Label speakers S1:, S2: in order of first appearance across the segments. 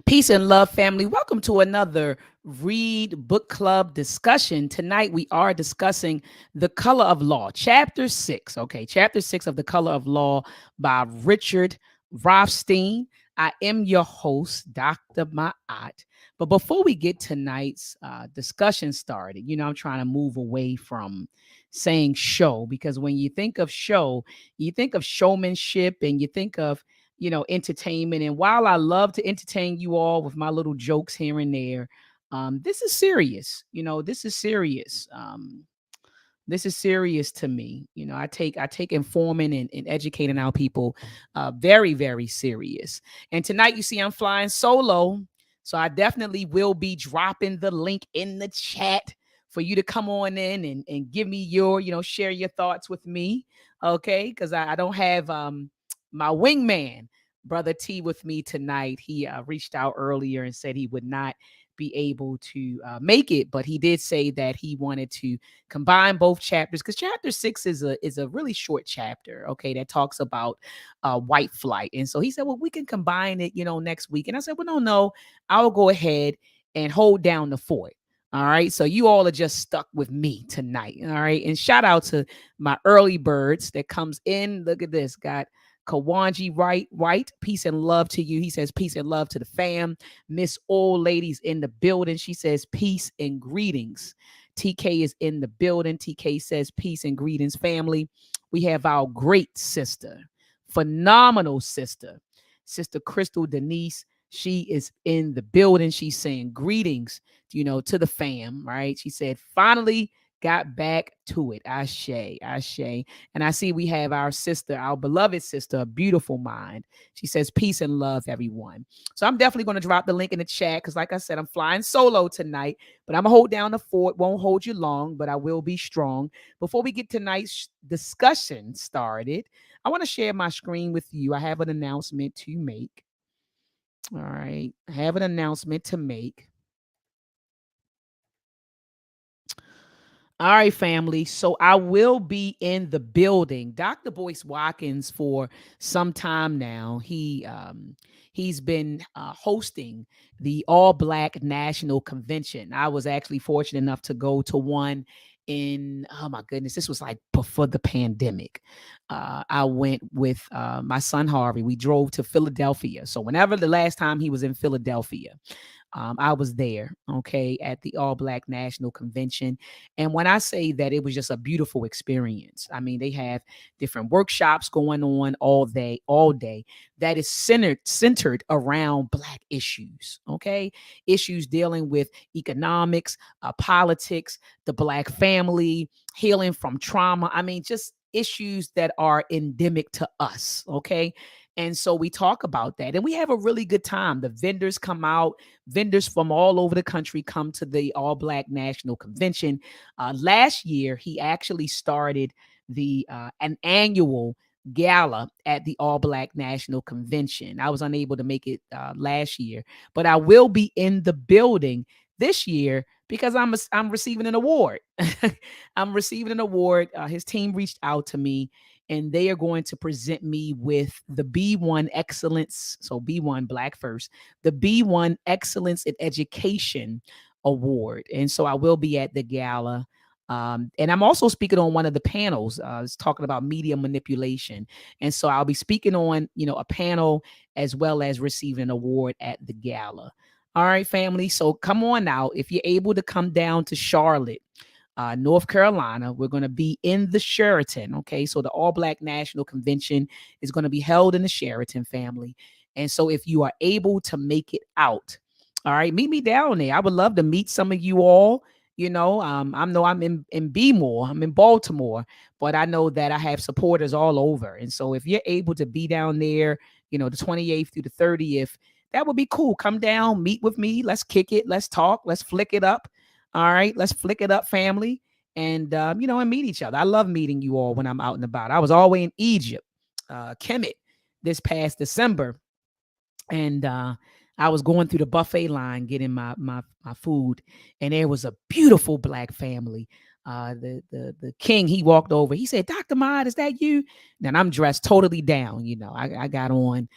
S1: Peace and love, family. Welcome to another Read Book Club discussion. Tonight we are discussing The Color of Law, Chapter 6. Okay, Chapter 6 of The Color of Law by Ricard Rothstein. I am your host, Dr. Ma'at. But before we get tonight's discussion started, I'm trying to move away from saying show because when you think of show, you think of showmanship and you think of entertainment. And while I love to entertain you all with my little jokes here and there, this is serious. This is serious. This is serious to me. I take informing and educating our people very, very serious. And tonight, you see, I'm flying solo. So I definitely will be dropping the link in the chat for you to come on in and give me share your thoughts with me. Okay. Because I don't have my wingman, Brother T, with me tonight. He reached out earlier and said he would not be able to make it, but he did say that he wanted to combine both chapters because chapter 6 is a really short chapter, okay, that talks about white flight. And so he said, well, we can combine it, next week. And I said, well, no, I'll go ahead and hold down the fort. All right. So you all are just stuck with me tonight. All right. And shout out to my early birds that comes in. Look at this. Got Kawanji White. Peace and love to you. He says, peace and love to the fam. Miss Old Ladies in the building. She says, peace and greetings. TK is in the building. TK says, peace and greetings, family. We have our great sister, phenomenal sister, Sister Crystal Denise. She is in the building. She's saying greetings, to the fam, right? She said, finally got back to it. Ashe, Ashe. And I see we have our sister, our beloved sister, a beautiful mind. She says, peace and love, everyone. So I'm definitely going to drop the link in the chat because, like I said, I'm flying solo tonight, but I'm going to hold down the fort. Won't hold you long, but I will be strong. Before we get tonight's discussion started, I want to share my screen with you. I have an announcement to make. All right. I have an announcement to make. All right, family. So I will be in the building. Dr. Boyce Watkins for some time now. He's been hosting the All Black National Convention. I was actually fortunate enough to go to one in, oh my goodness, this was like before the pandemic. I went with my son Harvey. We drove to Philadelphia. So whenever the last time he was in Philadelphia, I was there, okay, at the All Black National Convention. And when I say that, it was just a beautiful experience. I mean, they have different workshops going on all day that is centered around Black issues, okay? Issues dealing with economics, politics, the Black family, healing from trauma. I mean, just issues that are endemic to us, okay? And so we talk about that and we have a really good time. The vendors come out, vendors from all over the country come to the All Black National Convention. Last year, he actually started the an annual gala at the All Black National Convention. I was unable to make it last year, but I will be in the building this year because I'm receiving an award. I'm receiving an award. His team reached out to me and they are going to present me with the B1 Excellence. So B1 Black First, the B1 Excellence in Education Award. And so I will be at the gala. And I'm also speaking on one of the panels. It's talking about media manipulation. And so I'll be speaking on, a panel as well as receiving an award at the gala. All right, family. So come on out. If you're able to come down to Charlotte, North Carolina. We're going to be in the Sheraton. Okay. So the All Black National Convention is going to be held in the Sheraton, family. And so if you are able to make it out, all right, meet me down there. I would love to meet some of you all. I know I'm in Bmore, I'm in Baltimore, but I know that I have supporters all over. And so if you're able to be down there, the 28th through the 30th, that would be cool. Come down, meet with me. Let's kick it. Let's talk. Let's flick it up. All right, let's flick it up, family, and and meet each other. I love meeting you all when I'm out and about. I was always in Egypt, Kemet, this past December, and I was going through the buffet line getting my food, and there was a beautiful Black family. The king, he walked over. He said, "Dr. Mod, is that you?" And I'm dressed totally down. I got on,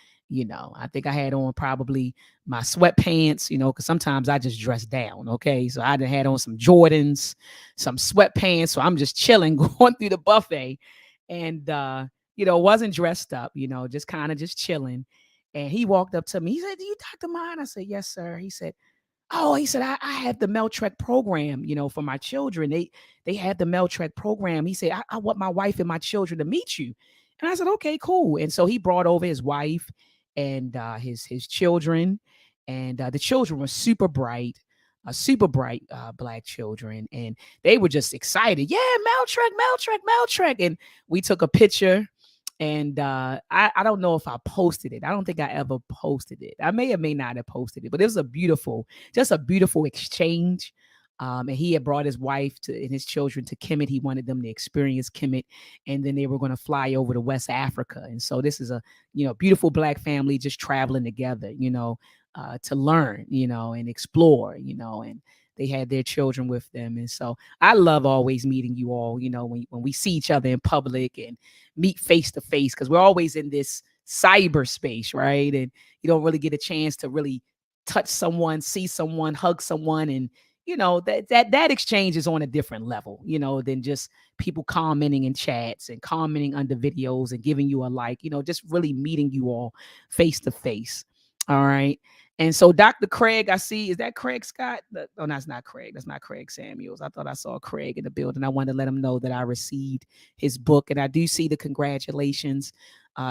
S1: I think I had on probably my sweatpants, because sometimes I just dress down. Okay. So I done had on some Jordans, some sweatpants. So I'm just chilling, going through the buffet and, wasn't dressed up, just kind of just chilling. And he walked up to me. He said, "Do you Dr. Mine?" I said, "Yes, sir." He said, "Oh," he said, I have the Meltrek program, for my children. They have the Meltrek program." He said, I want my wife and my children to meet you." And I said, "Okay, cool." And so he brought over his wife and his children. And the children were super bright black children. And they were just excited. "Yeah, Meltrek, Meltrek, Meltrek." And we took a picture. And I don't know if I posted it. I don't think I ever posted it. I may or may not have posted it, but it was just a beautiful exchange. And he had brought his wife and his children to Kemet. He wanted them to experience Kemet, and then they were going to fly over to West Africa. And so this is a beautiful black family just traveling together, to learn, and explore, and they had their children with them. And so I love always meeting you all, when we see each other in public and meet face to face, because we're always in this cyberspace, right? And you don't really get a chance to really touch someone, see someone, hug someone. And that exchange is on a different level, than just people commenting in chats and commenting under videos and giving you a like, just really meeting you all face to face. All right. And so Dr. Craig, I see, is that Craig Scott? Oh, that's not Craig. That's not Craig Samuels. I thought I saw Craig in the building. I wanted to let him know that I received his book, and I do see the congratulations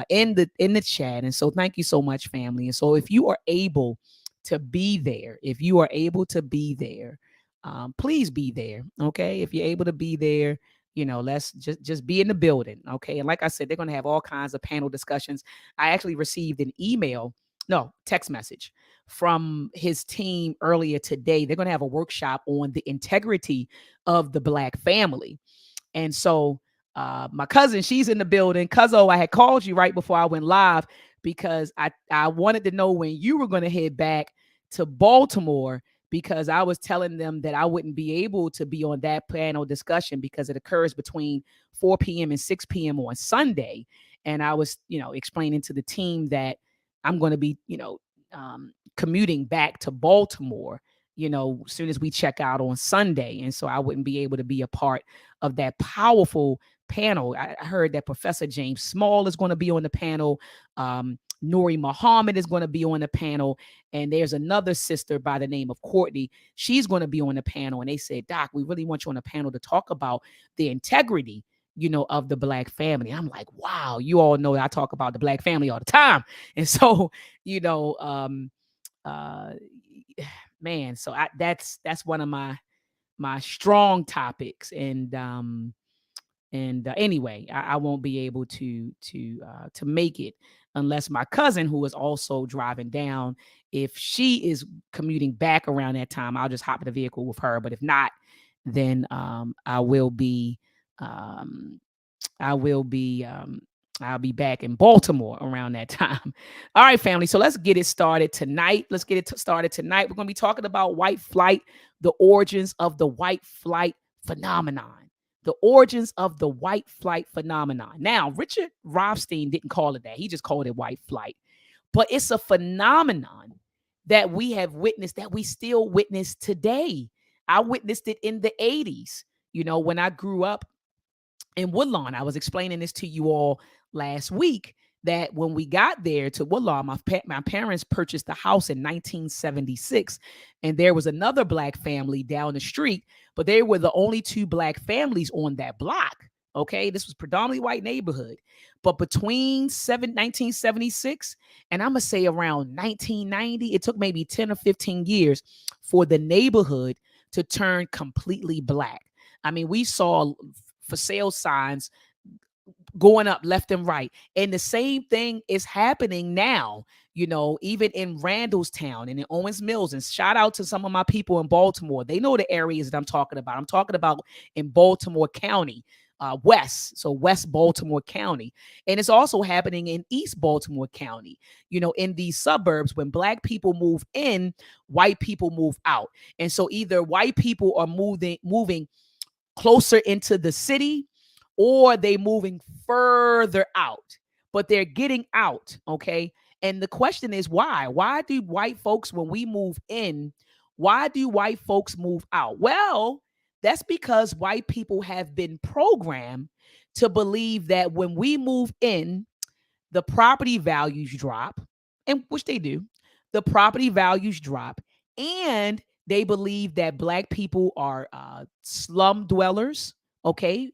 S1: in the chat. And so thank you so much, family. And so if you are able to be there, please be there. Okay. If you're able to be there, let's just be in the building. Okay. And like I said, they're going to have all kinds of panel discussions. I actually received an email, no, text message from his team earlier today. They're going to have a workshop on the integrity of the Black family. And so my cousin, she's in the building. Cuzzo, I had called you right before I went live because I wanted to know when you were going to head back to Baltimore, because I was telling them that I wouldn't be able to be on that panel discussion because it occurs between 4 p.m. and 6 p.m. on Sunday. And I was, explaining to the team that I'm going to be, commuting back to Baltimore, as soon as we check out on Sunday. And so I wouldn't be able to be a part of that powerful panel. I heard that Professor James Small is going to be on the panel. Nuri Muhammad is going to be on the panel. And there's another sister by the name of Courtney. She's going to be on the panel. And they said, "Doc, we really want you on the panel to talk about the integrity, of the Black family." I'm like, wow, you all know that I talk about the Black family all the time. And so, uh, man, so that's one of my strong topics. And anyway, I won't be able to make it unless my cousin, who is also driving down, if she is commuting back around that time, I'll just hop in the vehicle with her. But if not, then um, I will be I'll be back in Baltimore around that time. All right, family. So let's get it started tonight. Started tonight. We're going to be talking about white flight, the origins of the white flight phenomenon. The origins of the white flight phenomenon. Now, Ricard Rothstein didn't call it that. He just called it white flight. But it's a phenomenon that we have witnessed, that we still witness today. I witnessed it in the 80s. When I grew up in Woodlawn. I was explaining this to you all last week, that when we got there to Woodlawn, my parents purchased the house in 1976, and there was another Black family down the street, but they were the only two Black families on that block. Okay, this was predominantly white neighborhood, but between 1976 and I'm gonna say around 1990, it took maybe 10 or 15 years for the neighborhood to turn completely Black. I mean, we saw for sale signs going up left and right. And the same thing is happening now, even in Randallstown and in Owens Mills. And shout out to some of my people in Baltimore. They know the areas that I'm talking about. I'm talking about in Baltimore County, West. So West Baltimore County. And it's also happening in East Baltimore County, in these suburbs. When Black people move in, white people move out. And so either white people are moving closer into the city, or they moving further out, but they're getting out. Okay. And the question is why? Why do white folks, when we move in, why do white folks move out? Well, that's because white people have been programmed to believe that when we move in, the property values drop, and which they do. The property values drop, and they believe that black people are slum dwellers. Okay.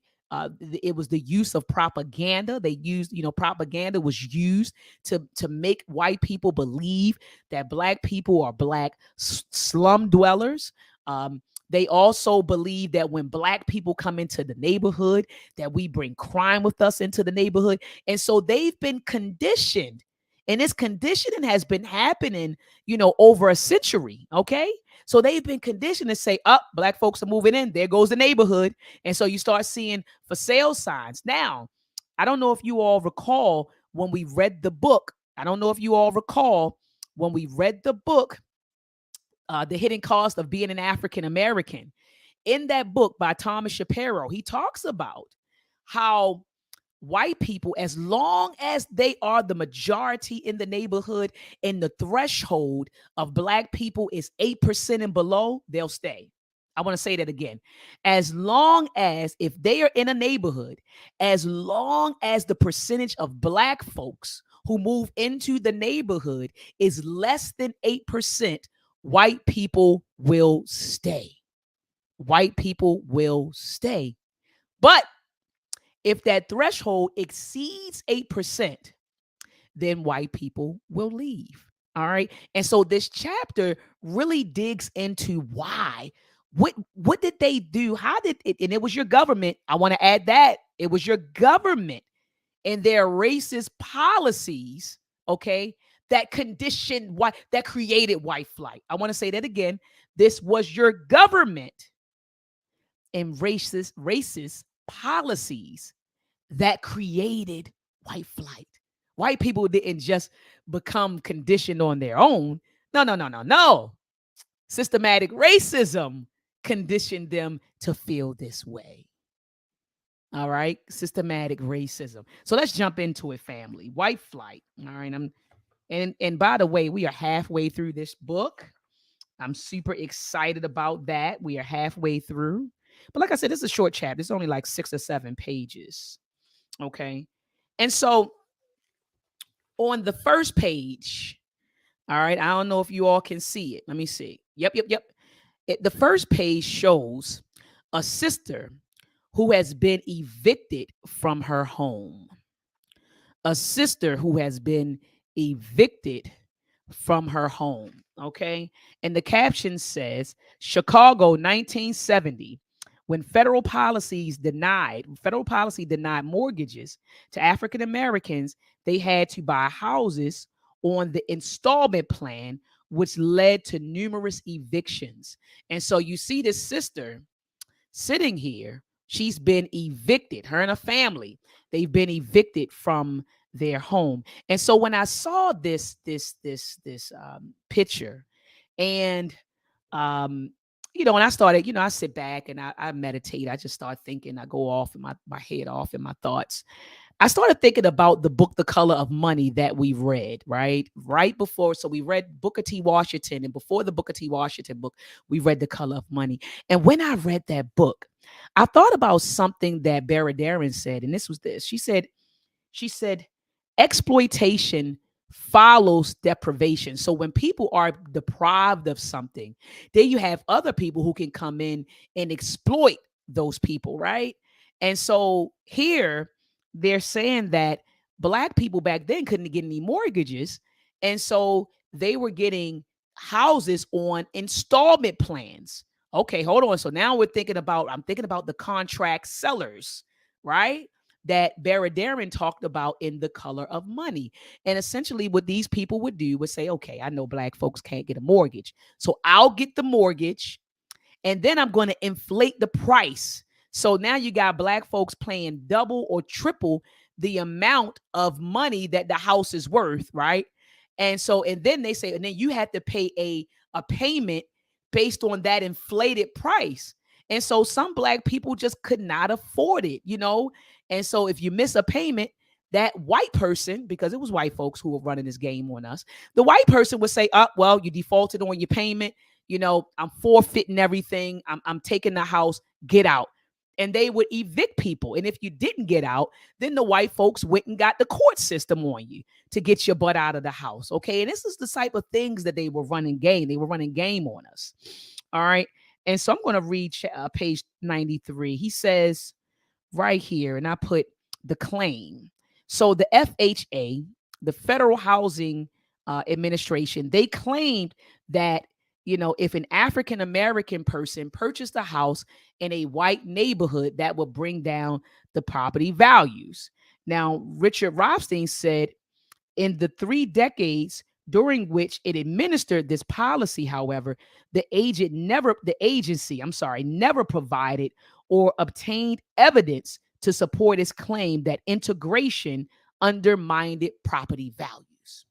S1: It was the use of propaganda. They used, propaganda was used to make white people believe that black people are black slum dwellers. They also believe that when black people come into the neighborhood, that we bring crime with us into the neighborhood. And so they've been conditioned. And this conditioning has been happening, over a century. Okay. So they've been conditioned to say, up, black folks are moving in. There goes the neighborhood. And so you start seeing for sale signs. Now, I don't know if you all recall when we read the book. I don't know if you all recall when we read the book, The Hidden Cost of Being an African American. In that book by Thomas Shapiro, he talks about how white people, as long as they are the majority in the neighborhood and the threshold of black people is 8% and below, they'll stay. I want to say that again. As long as, if they are in a neighborhood, as long as the percentage of black folks who move into the neighborhood is less than 8%, white people will stay. White people will stay. But if that threshold exceeds 8%, then white people will leave. All right. And so this chapter really digs into why. What did they do? How did it? And it was your government. I want to add that. It was your government and their racist policies, okay, that conditioned white, that created white flight. I want to say that again. This was your government and racist policies that created white flight. White people didn't just become conditioned on their own. No, no, no, no, no. Systematic racism conditioned them to feel this way. All right. Systematic racism. So let's jump into it, family. White flight. All right. And by the way, we are halfway through this book. I'm super excited about that. We are halfway through. But like I said, this is a short chapter. It's only like 6 or 7 pages. Okay. And so on the first page, all right, I don't know if you all can see it. Let me see. Yep. The first page shows a sister who has been evicted from her home. A sister who has been evicted from her home. Okay. And the caption says Chicago 1970, when federal policy denied mortgages to African Americans, they had to buy houses on the installment plan, which led to numerous evictions. And so you see this sister sitting here. She's been evicted, her and her family. They've been evicted from their home. And so when I saw this picture, and when I started, I sit back and I meditate. I just start thinking. I go off in my head off in my thoughts. I started thinking about the book, The Color of Money, that we read, right? Right before. So we read Booker T. Washington, and before the Booker T. Washington book, we read The Color of Money. And when I read that book, I thought about something that Darren said, and this was this. She said, exploitation follows deprivation. So when people are deprived of something, then you have other people who can come in and exploit those people, right? And so here they're saying that black people back then couldn't get any mortgages. And so they were getting houses on installment plans. Okay, hold on. So now I'm thinking about the contract sellers, right? That Darren talked about in The Color of Money. And essentially what these people would do was say, okay, I know black folks can't get a mortgage, so I'll get the mortgage and then I'm going to inflate the price. So now you got black folks paying double or triple the amount of money that the house is worth, right? And so, and then they say, and then you have to pay a payment based on that inflated price. And so some black people just could not afford it, And so if you miss a payment, that white person, because it was white folks who were running this game on us, the white person would say, well, you defaulted on your payment. I'm forfeiting everything. I'm taking the house, get out. And they would evict people. And if you didn't get out, then the white folks went and got the court system on you to get your butt out of the house. Okay. And this is the type of things that they were running game. They were running game on us. All right. And so I'm going to read page 93. He says right here, and I put the claim. So the FHA, the Federal Housing Administration, they claimed that, if an African American person purchased a house in a white neighborhood, that would bring down the property values. Now, Ricard Rothstein said in the 3 decades during which it administered this policy, however, the agency, never provided or obtained evidence to support its claim that integration undermined property values.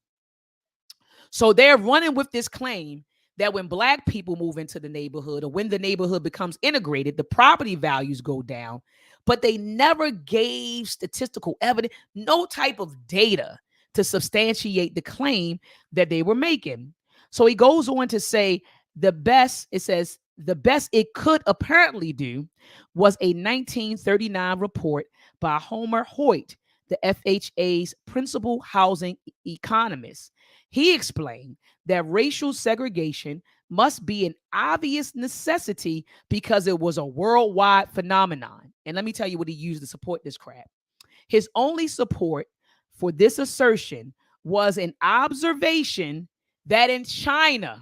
S1: So they're running with this claim that when Black people move into the neighborhood, or when the neighborhood becomes integrated, the property values go down. But they never gave statistical evidence, no type of data to substantiate the claim that they were making. So he goes on to say the best it could apparently do was a 1939 report by Homer Hoyt, the FHA's principal housing economist. He explained that racial segregation must be an obvious necessity because it was a worldwide phenomenon. And let me tell you what he used to support this crap. His only support for this assertion was an observation that in China,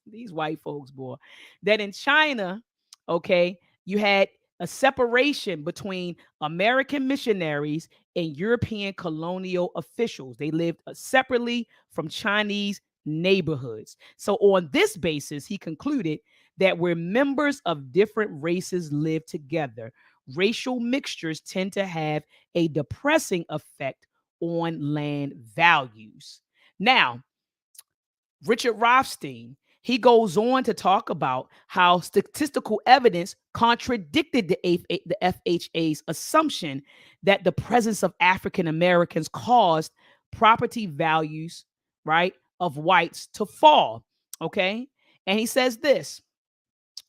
S1: these white folks, boy, that in China, okay, you had a separation between American missionaries and European colonial officials. They lived separately from Chinese neighborhoods. So on this basis, he concluded that where members of different races live together, racial mixtures tend to have a depressing effect on land values. Now, Ricard Rothstein, he goes on to talk about how statistical evidence contradicted the FHA's assumption that the presence of African Americans caused property values, right, of whites to fall. Okay. And he says this: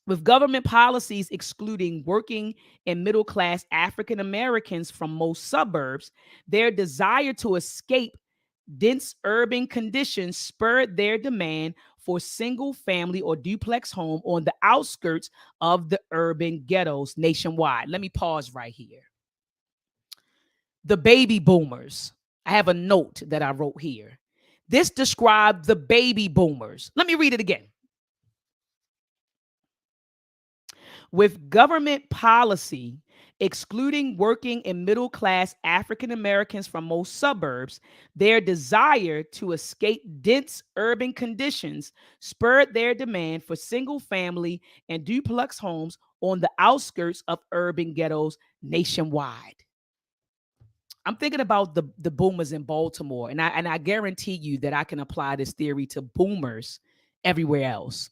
S1: with government policies excluding working and middle class African Americans from most suburbs, their desire to escape dense urban conditions spurred their demand for single family or duplex home on the outskirts of the urban ghettos nationwide. Let me pause right here. The baby boomers. I have a note that I wrote here. This described the baby boomers. Let me read it again. With government policy excluding working and middle class African Americans from most suburbs, their desire to escape dense urban conditions spurred their demand for single family and duplex homes on the outskirts of urban ghettos nationwide. I'm thinking about the boomers in Baltimore, and I guarantee you that I can apply this theory to boomers everywhere else.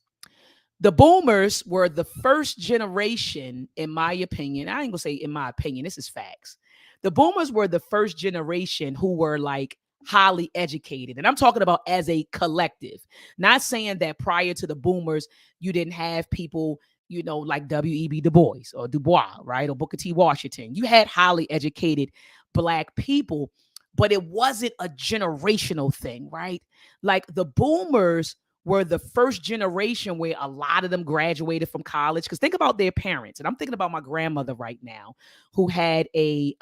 S1: The boomers were the first generation, in my opinion. I ain't gonna say in my opinion, this is facts. The boomers were the first generation who were like highly educated. And I'm talking about as a collective, not saying that prior to the boomers, you didn't have people, like W.E.B. Du Bois or Du Bois, right? Or Booker T. Washington. You had highly educated Black people, but it wasn't a generational thing, right? Like the boomers were the first generation where a lot of them graduated from college. Because think about their parents, and I'm thinking about my grandmother right now, who had a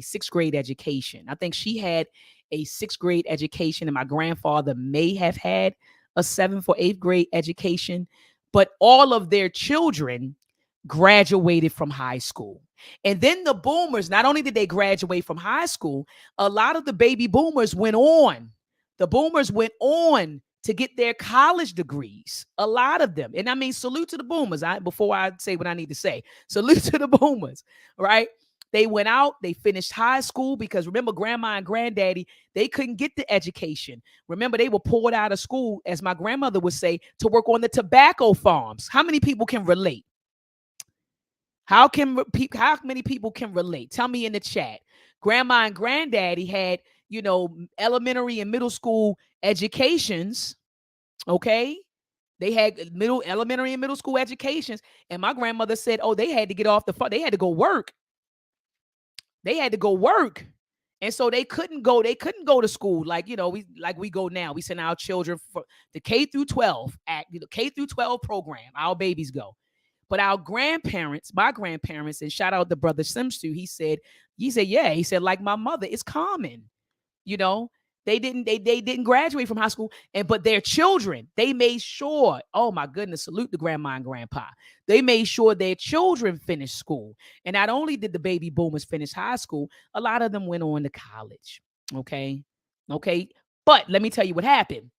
S1: sixth grade education. I think she had a sixth grade education, and my grandfather may have had a seventh or eighth grade education. But all of their children graduated from high school. And then the boomers, not only did they graduate from high school, a lot of the baby boomers went on. The boomers went on to get their college degrees, a lot of them. And I mean, salute to the boomers. Before I say what I need to say, salute to the boomers, right? They went out, they finished high school, because remember, grandma and granddaddy, they couldn't get the education. Remember, they were pulled out of school, as my grandmother would say, to work on the tobacco farms. How many people can relate? How many people can relate? Tell me in the chat. Grandma and granddaddy had, elementary and middle school educations. Okay. They had elementary and middle school educations. And my grandmother said, oh, they had to get off the phone. They had to go work. They had to go work. And so they couldn't go to school like, we go now. We send our children for the K through 12 K through 12 program. Our babies go. But our grandparents, my grandparents, and shout out to Brother Simsu, he said, yeah, he said, like my mother, it's common. You know, they didn't graduate from high school, but their children, they made sure, oh my goodness, salute to grandma and grandpa. They made sure their children finished school. And not only did the baby boomers finish high school, a lot of them went on to college. Okay. Okay. But let me tell you what happened.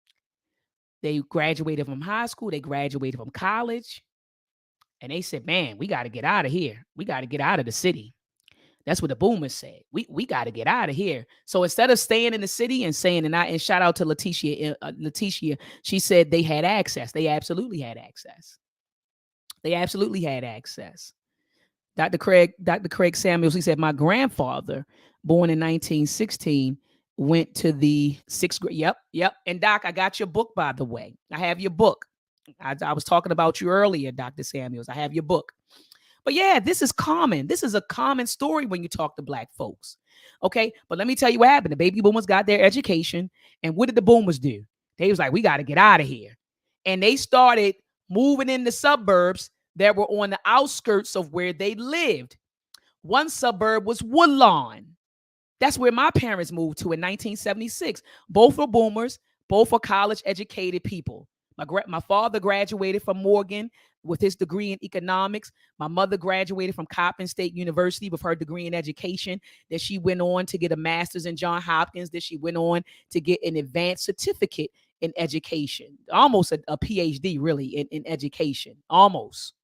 S1: They graduated from high school, they graduated from college, and they said, man, we got to get out of here. We got to get out of the city. That's what the boomers said. We got to get out of here. So instead of staying in the city and saying, and shout out to Letitia, she said they had access. They absolutely had access. They absolutely had access. Dr. Craig Samuels, he said, my grandfather, born in 1916, went to the sixth grade. Yep. And Doc, I got your book, by the way. I have your book. I was talking about you earlier, Dr. Samuels. I have your book. But yeah, this is common. This is a common story when you talk to Black folks. Okay. But let me tell you what happened. The baby boomers got their education. And what did the boomers do? They was like, we got to get out of here. And they started moving in the suburbs that were on the outskirts of where they lived. One suburb was Woodlawn. That's where my parents moved to in 1976. Both were boomers. Both are college educated people. My father graduated from Morgan with his degree in economics. My mother graduated from Coppin State University with her degree in education. Then she went on to get a master's in Johns Hopkins. Then she went on to get an advanced certificate in education, almost a PhD really in education, almost.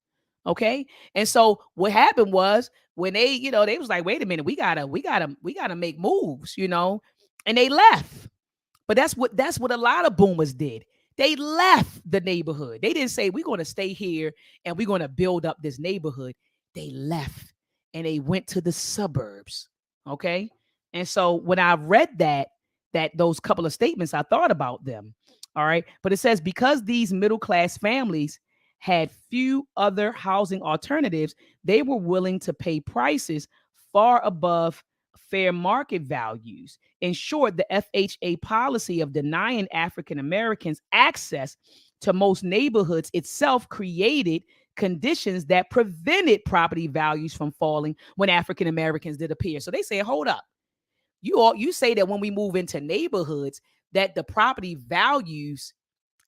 S1: Okay. And so what happened was when they was like, wait a minute, we gotta make moves, and they left. But that's what a lot of boomers did. They left the neighborhood. They didn't say we're going to stay here and we're going to build up this neighborhood. They left and they went to the suburbs. Okay? And so when I read that those couple of statements, I thought about them. All right? But it says because these middle-class families had few other housing alternatives, they were willing to pay prices far above fair market values. In short, the FHA policy of denying African Americans access to most neighborhoods itself created conditions that prevented property values from falling when African Americans did appear. So they say, hold up. You say that when we move into neighborhoods that the property values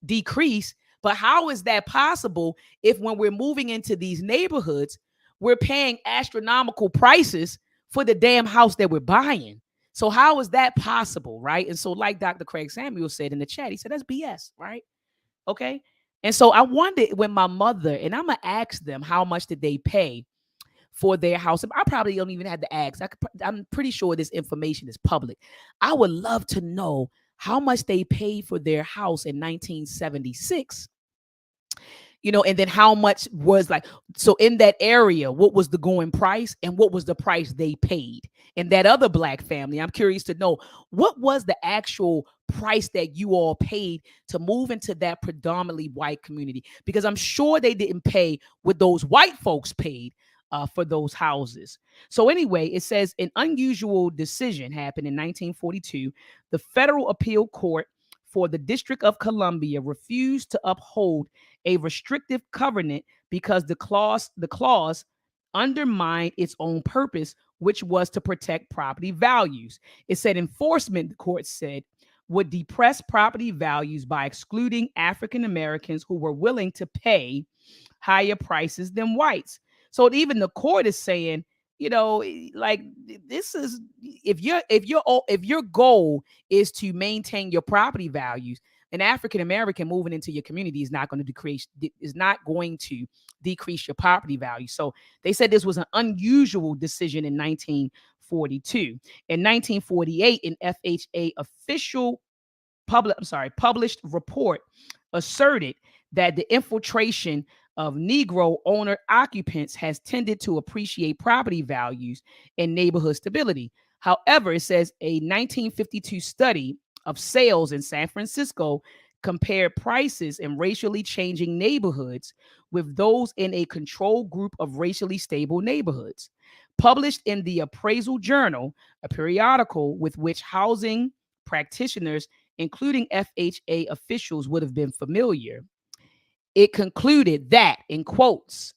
S1: decrease, but how is that possible if when we're moving into these neighborhoods, we're paying astronomical prices for the damn house that we're buying? So how is that possible, right? And so like Dr. Craig Samuel said in the chat, he said, that's BS, right? Okay. And so I wondered when my mother, and I'm going to ask them how much did they pay for their house. I probably don't even have to ask. I'm pretty sure this information is public. I would love to know how much they paid for their house in 1976. And then how much was like, so in that area, what was the going price and what was the price they paid? And that other Black family, I'm curious to know, what was the actual price that you all paid to move into that predominantly white community? Because I'm sure they didn't pay what those white folks paid for those houses. So anyway, it says an unusual decision happened in 1942. The Federal Appeal Court for the District of Columbia refused to uphold a restrictive covenant because the clause undermined its own purpose, which was to protect property values. It said enforcement, the court said, would depress property values by excluding African Americans who were willing to pay higher prices than whites. So even the court is saying, like this is if your goal is to maintain your property values, an African American moving into your community is not going to decrease your property value. So they said this was an unusual decision in 1942. In 1948, an FHA official published report asserted that the infiltration of Negro owner occupants has tended to appreciate property values and neighborhood stability. However, it says a 1952 study of sales in San Francisco compared prices in racially changing neighborhoods with those in a control group of racially stable neighborhoods. Published in the Appraisal Journal, a periodical with which housing practitioners, including FHA officials, would have been familiar, it concluded that, in quotes,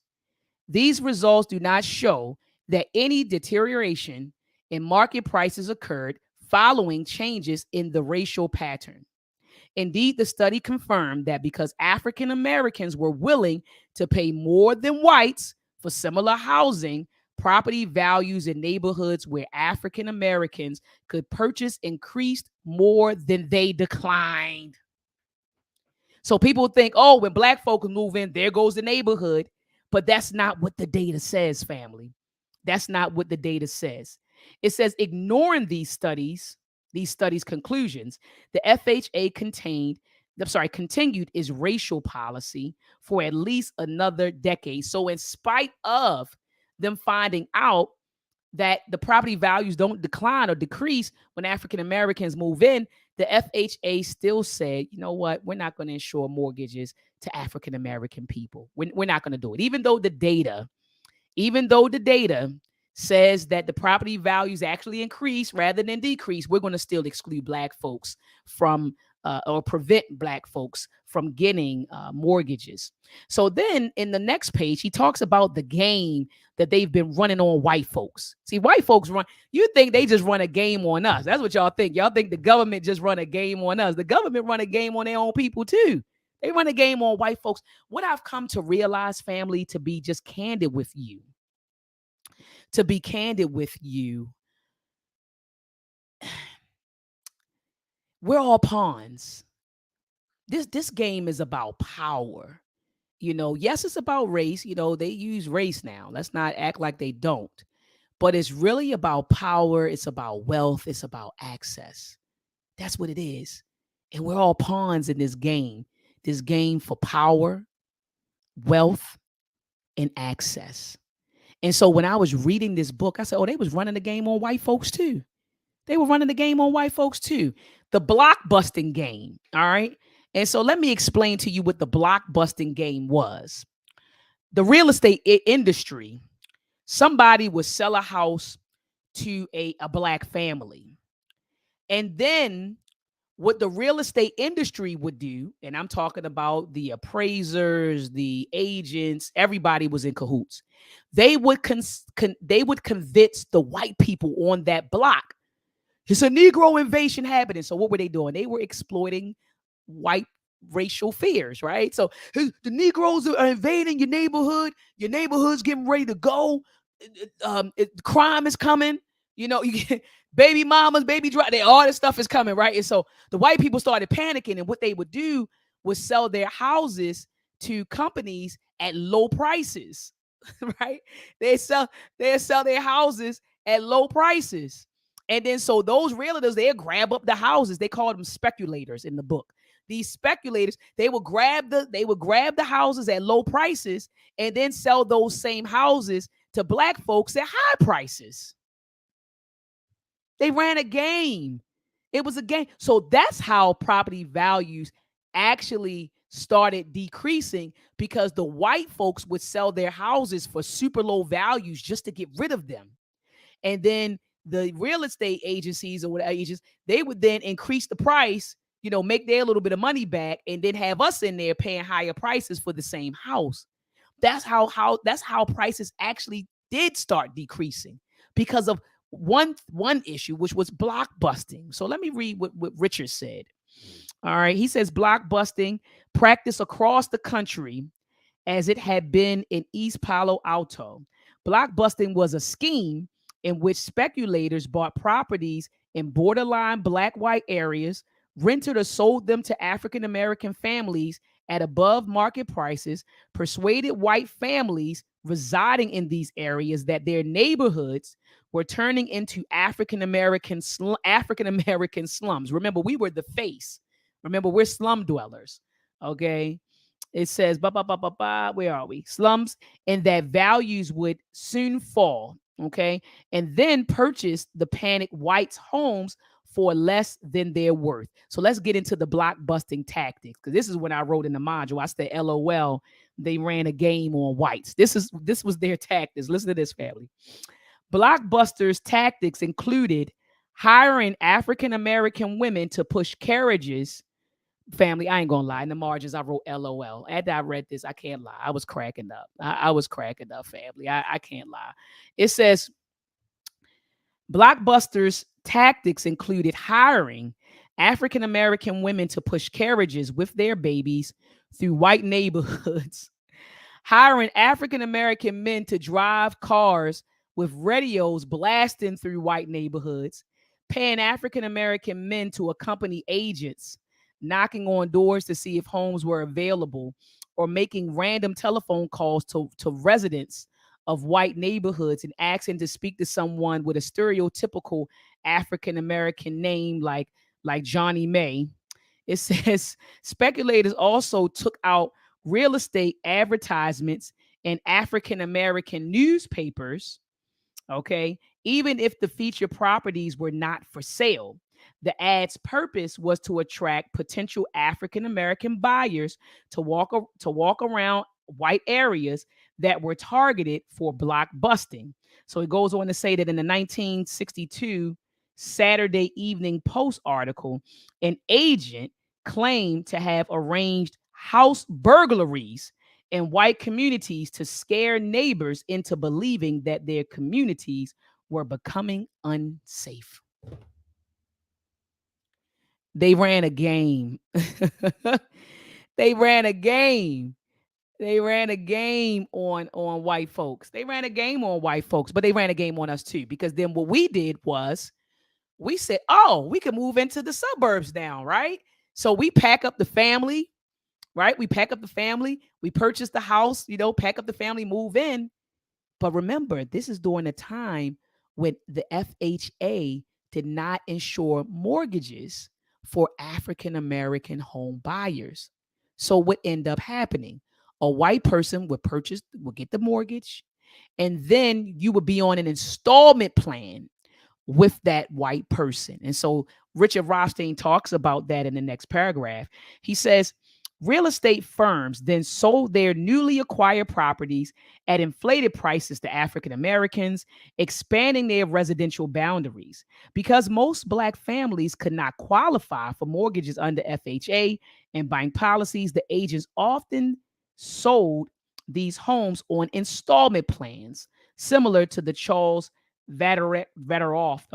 S1: these results do not show that any deterioration in market prices occurred following changes in the racial pattern. Indeed, the study confirmed that because African Americans were willing to pay more than whites for similar housing, property values in neighborhoods where African Americans could purchase increased more than they declined. So people think, oh, when black folks move in, there goes the neighborhood. But that's not what the data says, family. That's not what the data says. It says ignoring these studies conclusions, the FHA continued its racial policy for at least another decade. So in spite of them finding out that the property values don't decline or decrease when African Americans move in, the FHA still said, you know what, we're not going to insure mortgages to African American people. We're not going to do it. Even though the data says that the property values actually increase rather than decrease, we're going to still exclude black folks from or prevent black folks from getting mortgages. So then in the next page, he talks about the game that they've been running on white folks. See, white folks you think they just run a game on us. That's what y'all think. Y'all think the government just run a game on us. The government run a game on their own people too. They run a game on white folks. What I've come to realize, family, to be just candid with you, we're all pawns. This game is about power. Yes, it's about race. They use race now. Let's not act like they don't. But it's really about power. It's about wealth. It's about access. That's what it is. And we're all pawns in this game for power, wealth, and access. And so when I was reading this book, I said, oh, they was running the game on white folks too. They were running the game on white folks too. The blockbusting game. All right. And so let me explain to you what the blockbusting game was. The real estate industry, somebody would sell a house to a black family. And then what the real estate industry would do, and I'm talking about the appraisers, the agents, everybody was in cahoots. They would convince the white people on that block, it's a Negro invasion happening. So what were they doing? They were exploiting white racial fears, right? So the Negroes are invading your neighborhood. Your neighborhood's getting ready to go. Crime is coming. You get baby mamas, baby drive. All this stuff is coming, right? And so the white people started panicking, and what they would do was sell their houses to companies at low prices, right? They sell their houses at low prices. And then so those realtors, they'll grab up the houses. They call them speculators in the book. These speculators, they would grab the houses at low prices and then sell those same houses to black folks at high prices. They ran a game. It was a game. So that's how property values actually started decreasing, because the white folks would sell their houses for super low values just to get rid of them. And then the real estate agencies or whatever agents, they would then increase the price, make their little bit of money back, and then have us in there paying higher prices for the same house. That's how prices actually did start decreasing, because of one issue, which was blockbusting. So let me read what Richard said. All right. He says blockbusting practice across the country as it had been in East Palo Alto. Blockbusting was a scheme in which speculators bought properties in borderline black-white areas, rented or sold them to African American families at above market prices, persuaded white families residing in these areas that their neighborhoods were turning into African American slums. Remember, we were the face. Remember, we're slum dwellers. Okay. It says, where are we? Slums, and that values would soon fall. Okay. And then purchase the panic whites' homes for less than their worth. So let's get into the block busting tactics. Because this is when I wrote in the module. I said, LOL, they ran a game on whites. This was their tactics. Listen to this, family. Blockbusters' tactics included hiring African American women to push carriages. Family, I ain't gonna lie. In the margins, I wrote LOL. After I read this, I can't lie. I was cracking up. I was cracking up, family. I can't lie. It says Blockbusters' tactics included hiring African American women to push carriages with their babies through white neighborhoods, hiring African American men to drive cars with radios blasting through white neighborhoods, paying African American men to accompany agents, knocking on doors to see if homes were available, or making random telephone calls to residents of white neighborhoods and asking to speak to someone with a stereotypical African American name like Johnny May. It says speculators also took out real estate advertisements in African American newspapers, okay, even if the featured properties were not for sale. The ad's purpose was to attract potential African American buyers to walk around white areas that were targeted for block busting. So it goes on to say that in the 1962 Saturday Evening Post article, an agent claimed to have arranged house burglaries in white communities to scare neighbors into believing that their communities were becoming unsafe. They ran a game. they ran a game. They ran a game on white folks. They ran a game on white folks, but they ran a game on us too. Because then what we did was we said, "Oh, we can move into the suburbs now, right?" So we pack up the family, right? We pack up the family. We purchase the house, pack up the family, move in. But remember, this is during a time when the FHA did not insure mortgages for African American home buyers. So what ended up happening? A white person would get the mortgage, and then you would be on an installment plan with that white person. And so Richard Rothstein talks about that in the next paragraph. He says, real estate firms then sold their newly acquired properties at inflated prices to African Americans, expanding their residential boundaries. Because most Black families could not qualify for mortgages under FHA and bank policies, the agents often sold these homes on installment plans, similar to the Charles Vadaroff,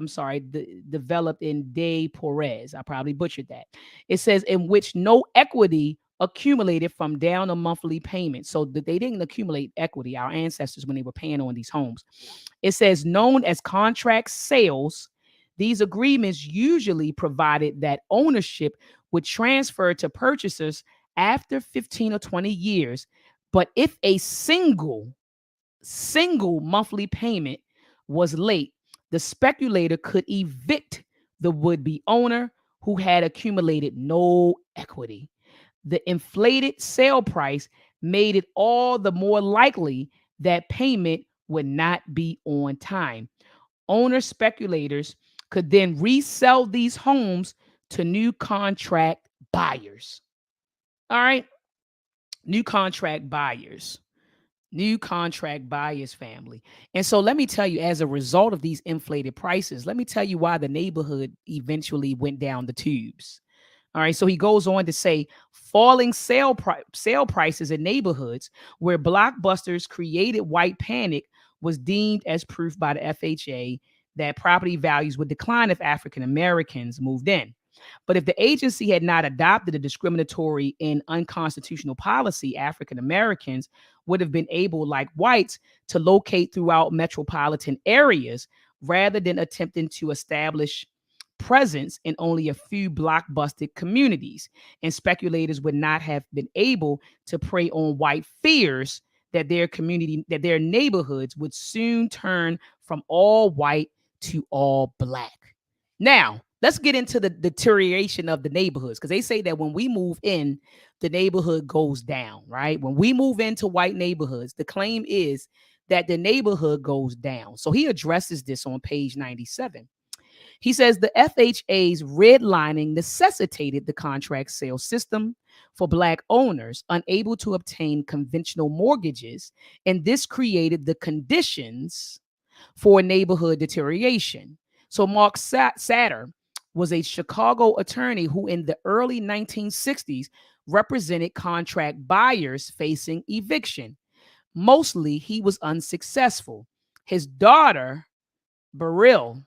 S1: developed in De Porres. I probably butchered that. It says in which no equity accumulated from down a monthly payment. So that they didn't accumulate equity, our ancestors, when they were paying on these homes. It says known as contract sales. These agreements usually provided that ownership would transfer to purchasers after 15 or 20 years. But if a single monthly payment was late, the speculator could evict the would-be owner who had accumulated no equity. The inflated sale price made it all the more likely that payment would not be on time. Owner speculators could then resell these homes to new contract buyers. All right, new contract buyers. New contract buyers, family. And so let me tell you, as a result of these inflated prices, let me tell you why the neighborhood eventually went down the tubes. All right. So he goes on to say falling sale prices in neighborhoods where blockbusters created white panic was deemed as proof by the FHA that property values would decline if African Americans moved in. But if the agency had not adopted a discriminatory and unconstitutional policy, African Americans would have been able, like whites, to locate throughout metropolitan areas rather than attempting to establish presence in only a few blockbusted communities. And speculators would not have been able to prey on white fears that their neighborhoods would soon turn from all white to all Black. Now, let's get into the deterioration of the neighborhoods, because they say that when we move in, the neighborhood goes down, right? When we move into white neighborhoods, the claim is that the neighborhood goes down. So he addresses this on page 97. He says the FHA's redlining necessitated the contract sale system for Black owners unable to obtain conventional mortgages, and this created the conditions for neighborhood deterioration. So Mark Satter was a Chicago attorney who in the early 1960s represented contract buyers facing eviction. Mostly he was unsuccessful. His daughter, Beryl,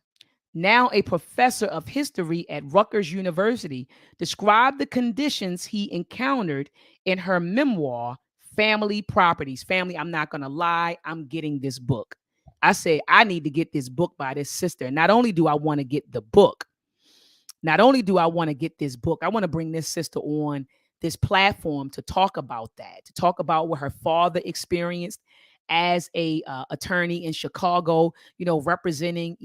S1: now a professor of history at Rutgers University, described the conditions he encountered in her memoir, Family Properties. Family, I'm not going to lie, I'm getting this book. I say, I need to get this book by this sister. Not only do I want to get the book, not only do I want to get this book, I want to bring this sister on this platform to talk about that, to talk about what her father experienced as a attorney in Chicago, representing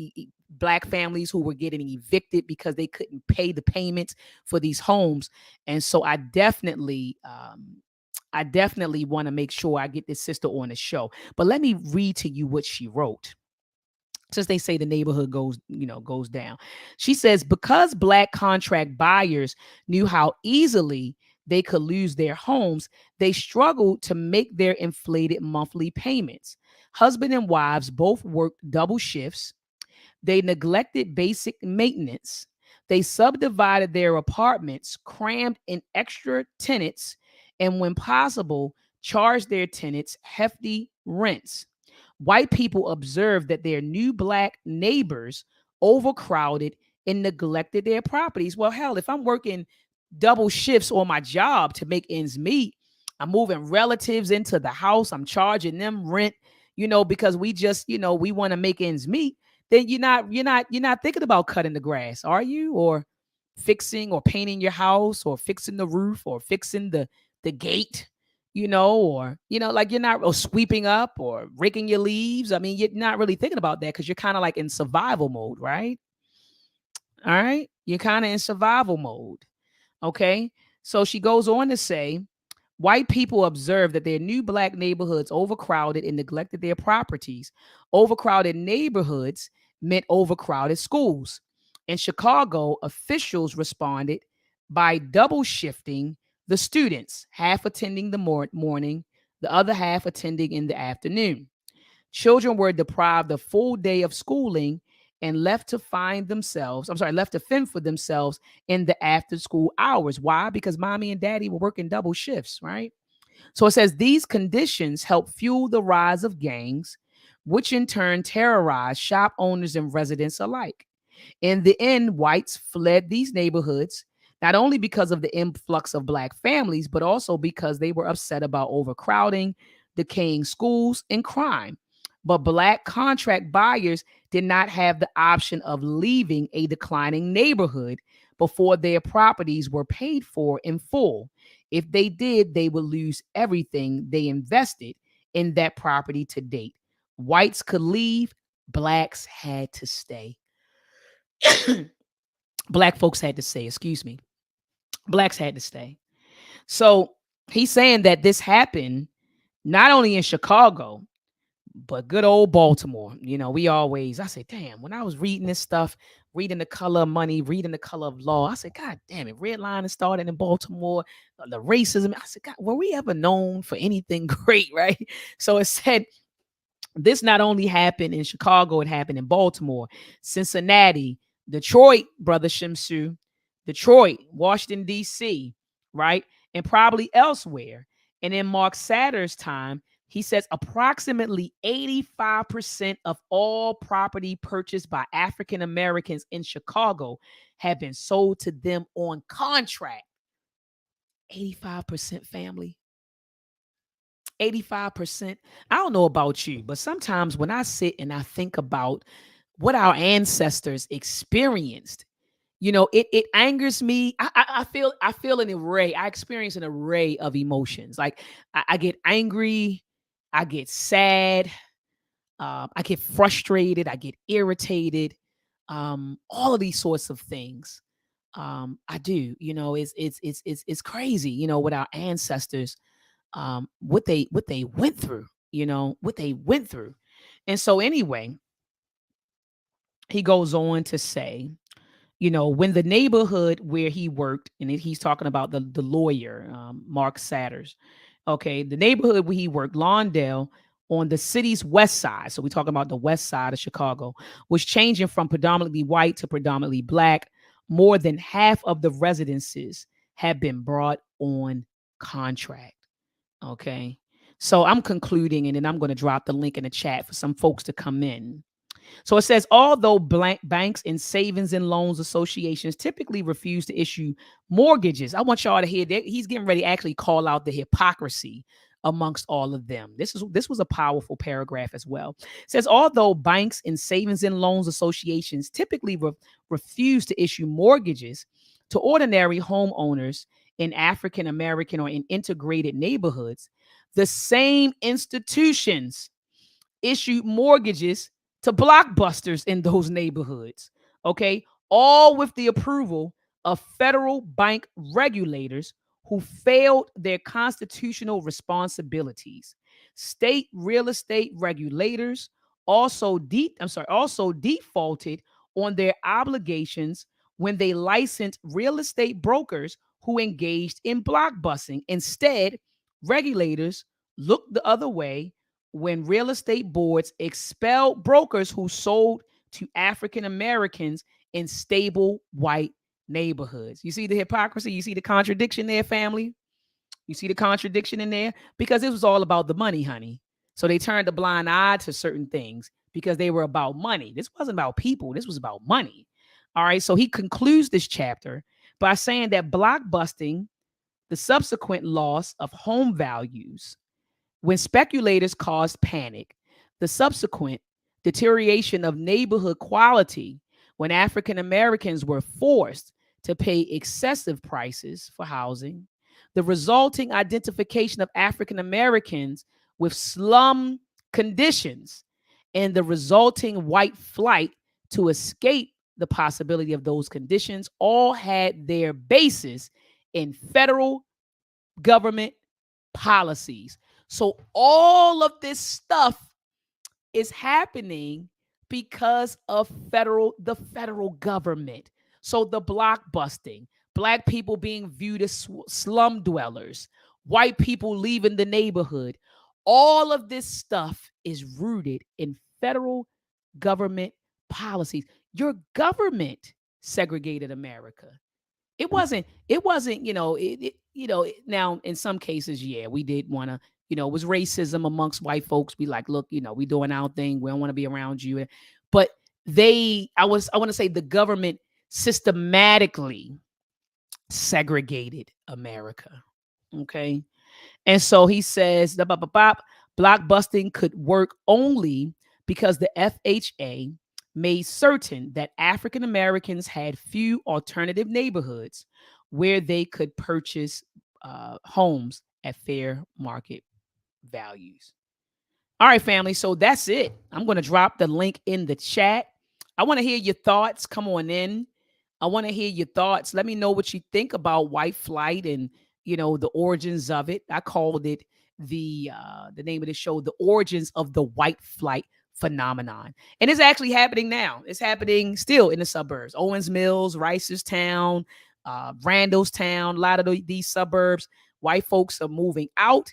S1: Black families who were getting evicted because they couldn't pay the payments for these homes. And so I definitely want to make sure I get this sister on the show. But let me read to you what she wrote, since they say the neighborhood goes down. She says, because Black contract buyers knew how easily they could lose their homes, they struggled to make their inflated monthly payments. Husband and wives both worked double shifts. They neglected basic maintenance. They subdivided their apartments, crammed in extra tenants, and when possible, charged their tenants hefty rents. White people observed that their new Black neighbors overcrowded and neglected their properties. Well, hell, if I'm working double shifts on my job to make ends meet, I'm moving relatives into the house, I'm charging them rent, because we just, we want to make ends meet, then you're not thinking about cutting the grass, are you? Or fixing or painting your house, or fixing the roof, or fixing the gate, or like you're not, or sweeping up or raking your leaves. I mean, you're not really thinking about that because you're kind of like in survival mode, right? All right, you're kind of in survival mode. Okay, so she goes on to say, white people observed that their new Black neighborhoods overcrowded and neglected their properties. Overcrowded neighborhoods meant overcrowded schools. In Chicago, officials responded by double shifting the students, half attending the morning, the other half attending in the afternoon. Children were deprived a full day of schooling and left to fend for themselves in the after school hours. Why? Because mommy and daddy were working double shifts, right? So it says these conditions help fuel the rise of gangs, which in turn terrorize shop owners and residents alike. In the end, whites fled these neighborhoods, not only because of the influx of Black families, but also because they were upset about overcrowding, decaying schools, and crime. But Black contract buyers did not have the option of leaving a declining neighborhood before their properties were paid for in full. If they did, they would lose everything they invested in that property to date. Whites could leave, Blacks had to stay. Black folks had to stay, excuse me. Blacks had to stay. So he's saying that this happened not only in Chicago, but good old Baltimore. I say, damn, when I was reading this stuff, reading The Color of Money, reading The Color of Law, I said, God damn it, redlining started in Baltimore, the racism. I said, God, were we ever known for anything great, right? So it said, this not only happened in Chicago, it happened in Baltimore, Cincinnati, Detroit, brother Shimsu, Detroit, Washington, D.C., right? And probably elsewhere. And in Mark Satter's time, he says approximately 85% of all property purchased by African Americans in Chicago have been sold to them on contract. 85% family. 85%. I don't know about you, but sometimes when I sit and I think about what our ancestors experienced, it angers me. I feel an array. I experience an array of emotions. Like I get angry, I get sad, I get frustrated, I get irritated. all of these sorts of things. I do. It's crazy. With our ancestors, what they went through. What they went through, and so anyway, he goes on to say, when the neighborhood where he worked, and he's talking about the lawyer, Mark Satters. Okay, the neighborhood where he worked, Lawndale, on the city's west side. So we're talking about the west side of Chicago, was changing from predominantly white to predominantly black. More than half of the residences have been brought on contract. Okay. So I'm concluding, and then I'm going to drop the link in the chat for some folks to come in. So it says, although banks and savings and loans associations typically refuse to issue mortgages, I want y'all to hear that he's getting ready to actually call out the hypocrisy amongst all of them. This was a powerful paragraph as well. It says, although banks and savings and loans associations typically refuse to issue mortgages to ordinary homeowners in African American or in integrated neighborhoods, the same institutions issued mortgages to blockbusters in those neighborhoods. Okay. All with the approval of federal bank regulators who failed their constitutional responsibilities. State real estate regulators also defaulted on their obligations when they licensed real estate brokers who engaged in blockbusting. Instead, regulators looked the other way when real estate boards expelled brokers who sold to African Americans in stable white neighborhoods. You see the hypocrisy? You see the contradiction there, family? You see the contradiction in there? Because it was all about the money, honey. So they turned a blind eye to certain things because they were about money. This wasn't about people, this was about money. All right. So he concludes this chapter by saying that blockbusting, the subsequent loss of home values, when speculators caused panic, the subsequent deterioration of neighborhood quality, when African Americans were forced to pay excessive prices for housing, the resulting identification of African Americans with slum conditions, and the resulting white flight to escape the possibility of those conditions all had their basis in federal government policies. So all of this stuff is happening because of the federal government. So the blockbusting, black people being viewed as slum dwellers, white people leaving the neighborhood, all of this stuff is rooted in federal government policies. Your government segregated America. It wasn't now in some cases, yeah, we did want to, it was racism amongst white folks. Be like, look, we doing our thing, we don't want to be around you. But I want to say the government systematically segregated America. Okay. And so he says the blockbusting could work only because the FHA made certain that African Americans had few alternative neighborhoods where they could purchase homes at fair market values. All right, family. So that's it. I'm going to drop the link in the chat. I want to hear your thoughts. Come on in. I want to hear your thoughts. Let me know what you think about white flight and the origins of it. I called it the name of the show, The Origins of the White Flight Phenomenon. And it's actually happening now. It's happening still in the suburbs. Owens Mills, Ricerstown, Randallstown, a lot of these suburbs. White folks are moving out.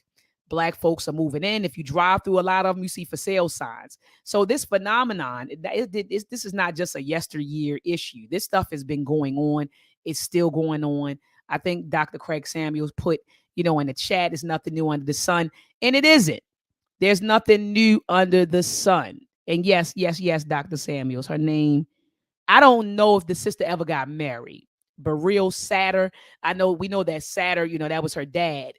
S1: Black folks are moving in. If you drive through a lot of them, you see for sale signs. So this phenomenon, this is not just a yesteryear issue. This stuff has been going on. It's still going on. I think Dr. Craig Samuels put, in the chat, it's nothing new under the sun. And it isn't. There's nothing new under the sun. And yes, Dr. Samuels, her name, I don't know if the sister ever got married. Beryl Satter. We know that Satter, that was her dad.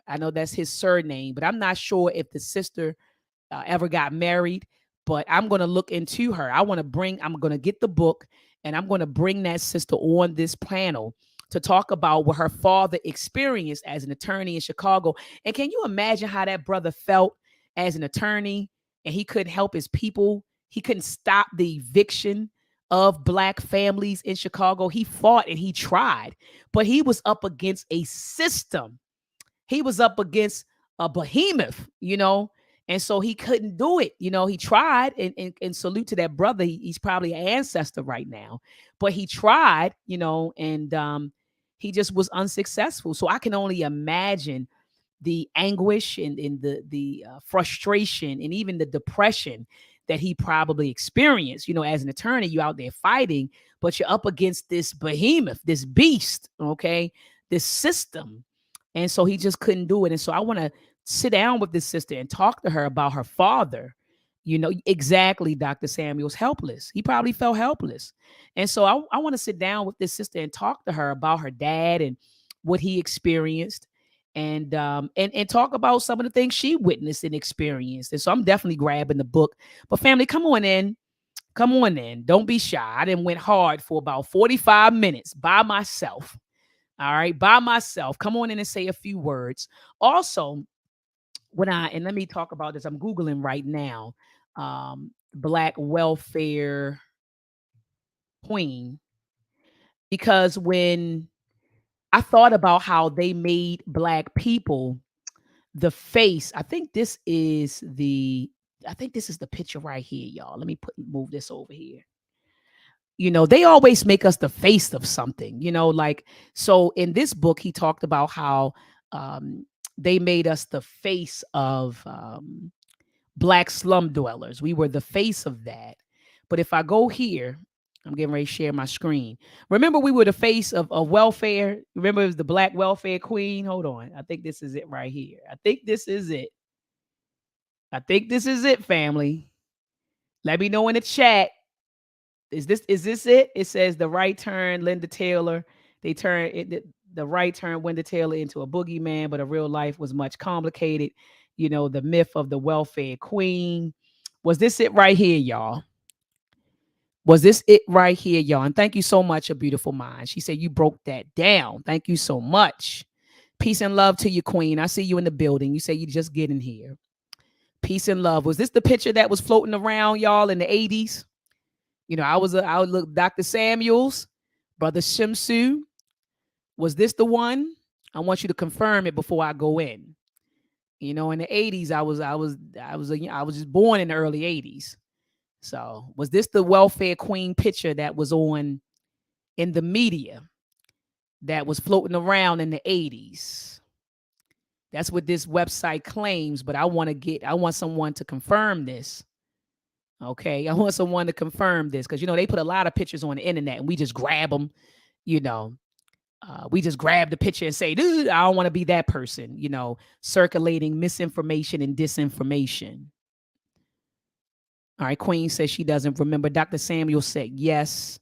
S1: I know that's his surname, but I'm not sure if the sister ever got married. But I'm going to look into her. I'm going to get the book, and I'm going to bring that sister on this panel to talk about what her father experienced as an attorney in Chicago. And can you imagine how that brother felt as an attorney, and he couldn't help his people? He couldn't stop the eviction of black families in Chicago. He fought and he tried, but he was up against a system. He was up against a behemoth, and so he couldn't do it. He tried, and salute to that brother. He's probably an ancestor right now, but he tried, and he just was unsuccessful. So I can only imagine the anguish and the frustration and even the depression that he probably experienced. As an attorney, you out there fighting, but you're up against this behemoth, this beast, okay, this system. And so he just couldn't do it. And so I want to sit down with this sister and talk to her about her father. Exactly, Dr. Samuel's helpless. He probably felt helpless. And so I want to sit down with this sister and talk to her about her dad and what he experienced, and talk about some of the things she witnessed and experienced. And so I'm definitely grabbing the book. But family, come on in. Come on in. Don't be shy. I done went hard for about 45 minutes by myself. All right, by myself. Come on in and say a few words. Also, and let me talk about this. I'm Googling right now. Black welfare queen. Because when I thought about how they made black people the face, I think this is the picture right here, y'all. Let me move this over here. They always make us the face of something, like, so in this book, he talked about how they made us the face of black slum dwellers. We were the face of that. But if I go here, I'm getting ready to share my screen. Remember, we were the face of welfare. Remember, it was the black welfare queen. Hold on. I think this is it right here. I think this is it, family. Let me know in the chat. Is this it? It says the right turn, Linda Taylor. They turn it, the right turn Linda Taylor into a boogeyman, but a real life was much complicated. The myth of the welfare queen. Was this it right here, y'all? Was this it right here, y'all? And thank you so much, A Beautiful Mind. She said you broke that down. Thank you so much. Peace and love to you, queen. I see you in the building. You say you just getting here. Peace and love. Was this the picture that was floating around, y'all, in the 80s? I would look Dr. Samuels, Brother Shimsu. Was this the one? I want you to confirm it before I go in. In the 80s, I was just born in the early 80s. So was this the welfare queen picture that was in the media that was floating around in the 80s? That's what this website claims, but I want someone to confirm this. Okay, I want someone to confirm this because, they put a lot of pictures on the internet and we just grab them, we just grab the picture and say, dude, I don't want to be that person, circulating misinformation and disinformation. All right, Queen says she doesn't remember. Dr. Samuel said yes.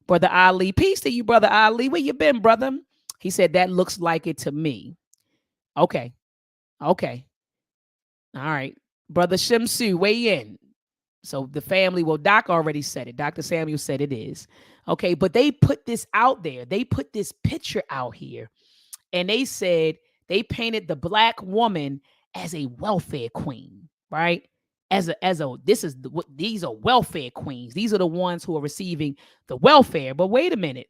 S1: Brother Ali, peace to you, Brother Ali. Where you been, brother? He said, that looks like it to me. Okay. All right. Brother Shimsu, weigh in. So the family, well, Doc already said it. Dr. Samuel said it is. Okay, but they put this out there. They put this picture out here. And they said they painted the black woman as a welfare queen, right? These are welfare queens. These are the ones who are receiving the welfare. But wait a minute.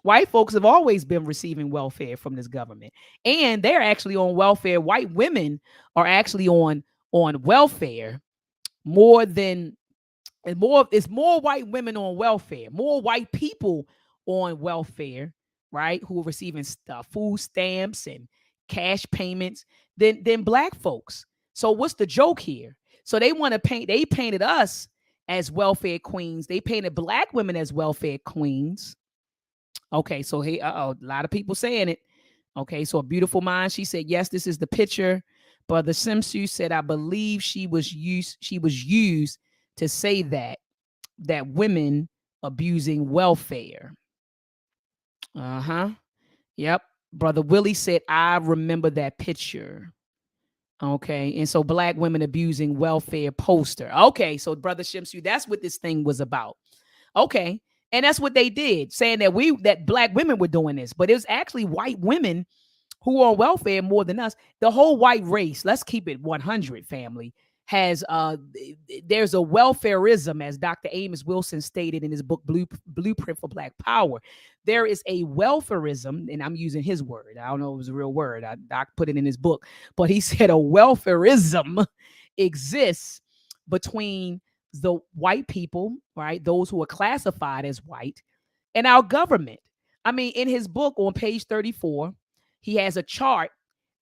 S1: White folks have always been receiving welfare from this government. And they're actually on welfare. White women are actually on welfare it's more white women on welfare, more white people on welfare, right? Who are receiving food stamps and cash payments than black folks. So what's the joke here? So they painted us as welfare queens. They painted black women as welfare queens. Okay, so hey, a lot of people saying it. Okay, so A Beautiful Mind, she said, yes, this is the picture. Brother Simsu said, I believe she was used to say that women abusing welfare. Yep. Brother Willie said, I remember that picture. Okay. And so black women abusing welfare poster. Okay. So Brother Shimsu, that's what this thing was about. Okay. And that's what they did, saying that black women were doing this, but it was actually white women who are on welfare more than us. The whole white race, let's keep it 100, family. has there's a welfareism, as Dr. Amos Wilson stated in his book Blueprint for Black Power. There is a welfareism, and I'm using his word. I don't know if it was a real word. Doc put it in his book, but he said a welfareism exists between the white people, right? Those who are classified as white, and our government. I mean, in his book on page 34, he has a chart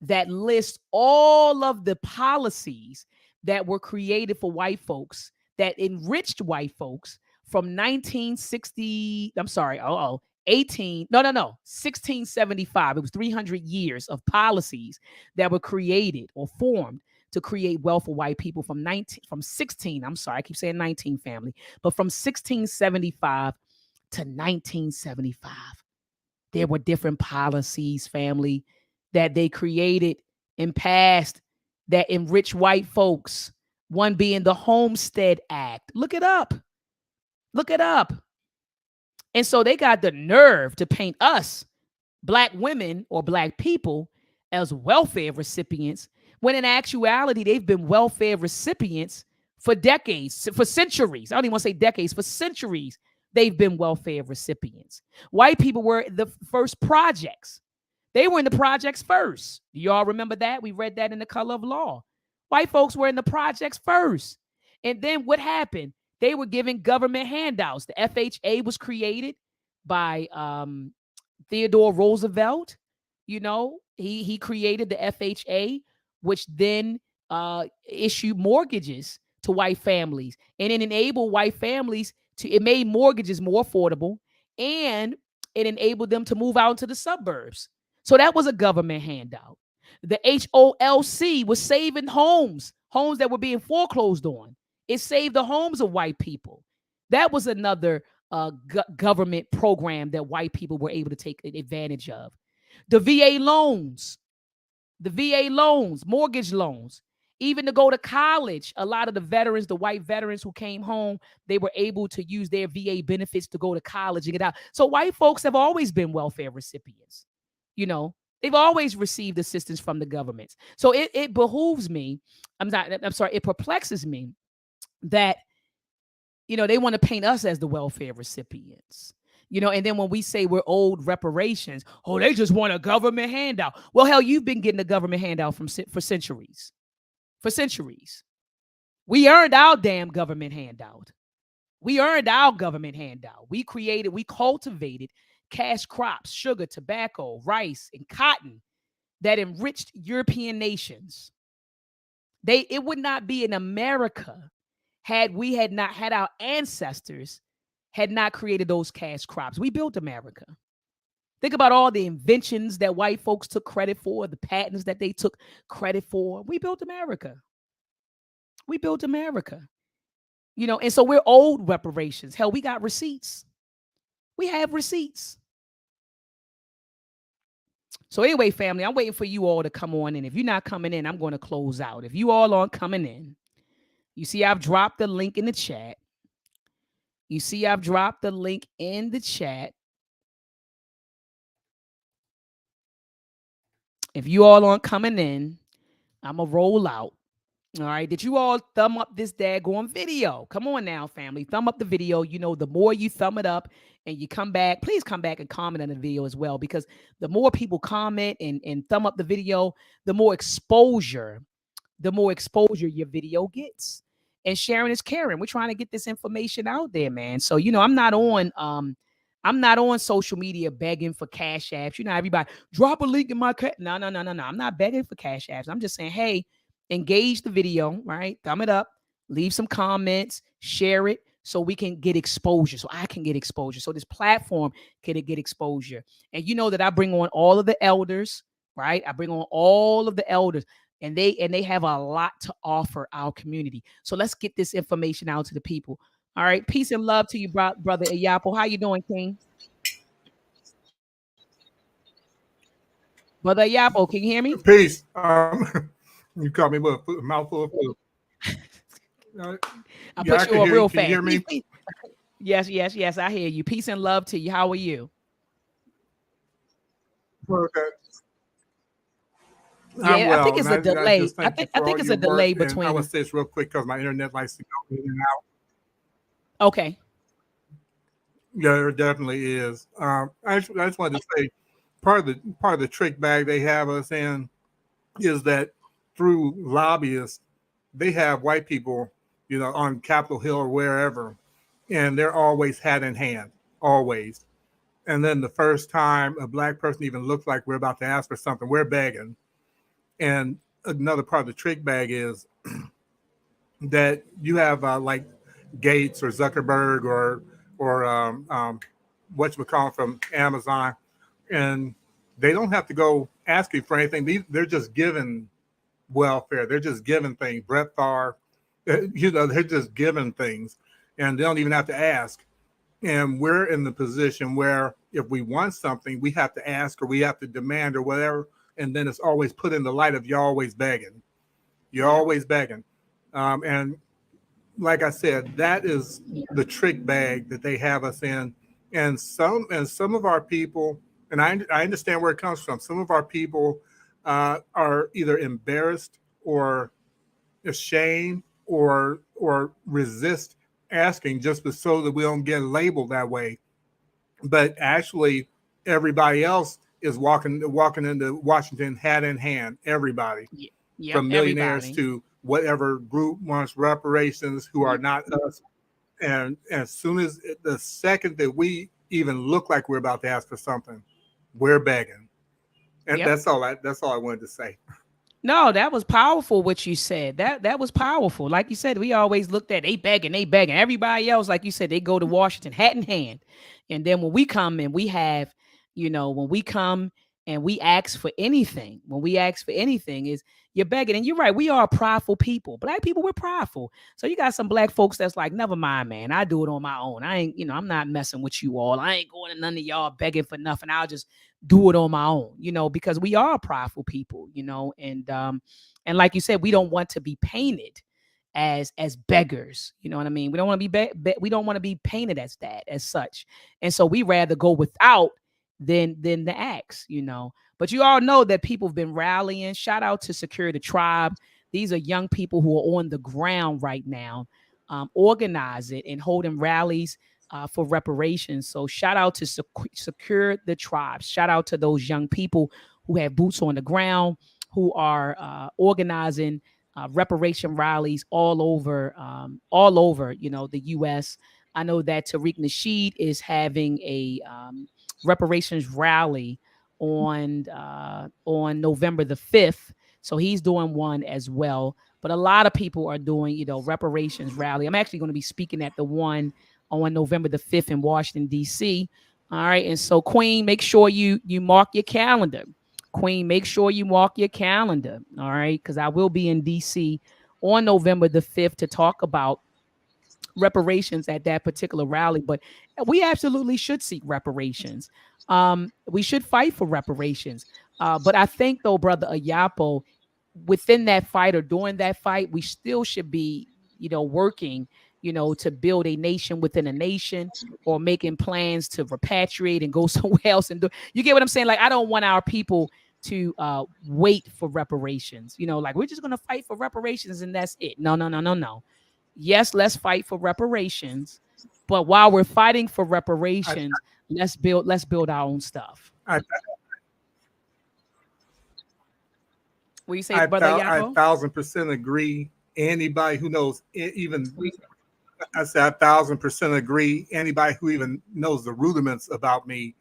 S1: that lists all of the policies that were created for white folks that enriched white folks from 1960, I'm sorry, 1675. It was 300 years of policies that were created or formed to create wealth for white people from 16, I'm sorry, I keep saying 19 family, but from 1675 to 1975. There were different policies, family, that they created and passed that enrich white folks. One being the Homestead Act. Look it up. Look it up. And so they got the nerve to paint us, black women or black people, as welfare recipients, when in actuality, they've been welfare recipients for decades, for centuries. I don't even want to say decades, for centuries, they've been welfare recipients. White people were the first projects. They were in the projects first. Do y'all remember that? We read that in The Color of Law. White folks were in the projects first. And then what happened? They were giving government handouts. The FHA was created by Theodore Roosevelt. You know, he created the FHA, which then issued mortgages to white families. And it enabled white families it made mortgages more affordable, and it enabled them to move out into the suburbs. So that was a government handout. The HOLC was saving homes that were being foreclosed on. It saved the homes of white people. That was another government program that white people were able to take advantage of. The VA loans, mortgage loans, even to go to college. A lot of the veterans, the white veterans who came home, they were able to use their VA benefits to go to college and get out. So white folks have always been welfare recipients. You know, they've always received assistance from the governments. So it behooves me. It perplexes me that, you know, they want to paint us as the welfare recipients. You know, and then when we say we're owed reparations, oh, they just want a government handout. Well, hell, you've been getting a government handout for centuries. For centuries. We earned our damn government handout. We cultivated cash crops, sugar, tobacco, rice, and cotton that enriched European nations. It would not be in America had our ancestors had not created those cash crops. We built America. Think about all the inventions that white folks took credit for, the patents that they took credit for. We built America. You know, and so we're owed reparations. Hell, we got receipts. We have receipts. So anyway, family, I'm waiting for you all to come on in. If you're not coming in, I'm going to close out. If you all aren't coming in, you see I've dropped the link in the chat. If you all aren't coming in, I'm going to roll out. All right. Did you all thumb up this daggone video? Come on now, family. Thumb up the video. You know, the more you thumb it up and you come back, please come back and comment on the video as well, because the more people comment and thumb up the video, the more exposure your video gets. And sharing is caring. We're trying to get this information out there, man. So, you know, I'm not on social media begging for cash apps. You know, everybody drop a link in my No. I'm not begging for cash apps. I'm just saying, hey, engage the video, right? Thumb it up, leave some comments, share it so we can get exposure, so I can get exposure, so this platform can get exposure. And you know that I bring on all of the elders, right? I bring on all of the elders, and they have a lot to offer our community. So let's get this information out to the people. All right. Peace and love to you, brother Ayapo. How you doing, King? Brother Ayapo, can you hear me?
S2: Peace. You caught me with a mouthful of food.
S1: I put you on real fast.
S2: Can you hear me?
S1: Yes. I hear you. Peace and love to you. How are you?
S2: Okay. I'm
S1: Yeah, I think
S2: well,
S1: it's
S2: and
S1: a
S2: I
S1: delay.
S2: just thank you
S1: I
S2: for all
S1: think it's
S2: your
S1: a delay
S2: work. And I will
S1: between.
S2: say this real quick because my internet likes to go in and out.
S1: Okay.
S2: Yeah, there definitely is. I just wanted to say part of the trick bag they have us in is that through lobbyists, they have white people, on Capitol Hill or wherever, and they're always hat in hand, always. And then the first time a black person even looks like we're about to ask for something, we're begging. And another part of the trick bag is that you have like Gates or Zuckerberg or what you call from Amazon, and they don't have to go asking for anything. They're just given welfare. They're just given things. Brett Favre, they're just given things, and they don't even have to ask. And we're in the position where if we want something, we have to ask or we have to demand or whatever. And then it's always put in the light of you're always begging. You're
S1: Yep.
S2: always begging. And like I said, that is
S1: Yeah.
S2: the trick bag that they have us in. And some of our people, and I understand where it comes from. Some of our people are either embarrassed or ashamed or resist asking just so that we don't get labeled that way. But actually, everybody else is walking into Washington hat in hand. Everybody,
S1: Yep.
S2: from millionaires
S1: Everybody.
S2: to whatever group wants reparations who are
S1: Yep.
S2: not us. And as soon as the second that we even look like we're about to ask for something, we're begging. And
S1: Yep.
S2: that's all I wanted to say.
S1: No, that was powerful what you said. That was powerful. Like you said, we always looked at they begging. Everybody else, like you said, they go to Washington hat in hand. And then when we come and we have, when we come and we ask for anything, when we ask for anything, is you're begging. And you're right, we are prideful people. Black people, we're prideful. So you got some black folks that's like, never mind, man. I do it on my own. I ain't, I'm not messing with you all. I ain't going to none of y'all begging for nothing. I'll just do it on my own, because we are prideful people, and like you said, we don't want to be painted as beggars. You know what I mean? We don't want to we don't want to be painted as that, as such. And so we rather go without than the acts, But you all know that people have been rallying. Shout out to Secure the Tribe. These are young people who are on the ground right now, organizing and holding rallies for reparations. So shout out to Secure the Tribe. Shout out to those young people who have boots on the ground, who are organizing reparation rallies all over, the U.S. I know that Tariq Nasheed is having a reparations rally on November the 5th. So he's doing one as well. But a lot of people are doing, reparations rally. I'm actually going to be speaking at the one on November the 5th in Washington, D.C. All right. And so, Queen, make sure you mark your calendar. Queen, make sure you mark your calendar. All right. Because I will be in D.C. on November the 5th to talk about reparations at that particular rally. But we absolutely should seek reparations. We should fight for reparations. But I think, though, Brother Ayapo, within that fight or during that fight, we still should be, working, to build a nation within a nation, or making plans to repatriate and go somewhere else and do. You get what I'm saying? Like, I don't want our people to wait for reparations. Like, we're just going to fight for reparations and that's it. No, no, no, no, no. Yes, let's fight for reparations, but while we're fighting for
S2: I,
S1: reparations, let's build our own stuff.
S2: I,
S1: What you say, Brother
S2: I
S1: Yapo?
S2: 1,000% agree. Anybody who knows even I say 1,000% agree. Anybody who even knows the rudiments about me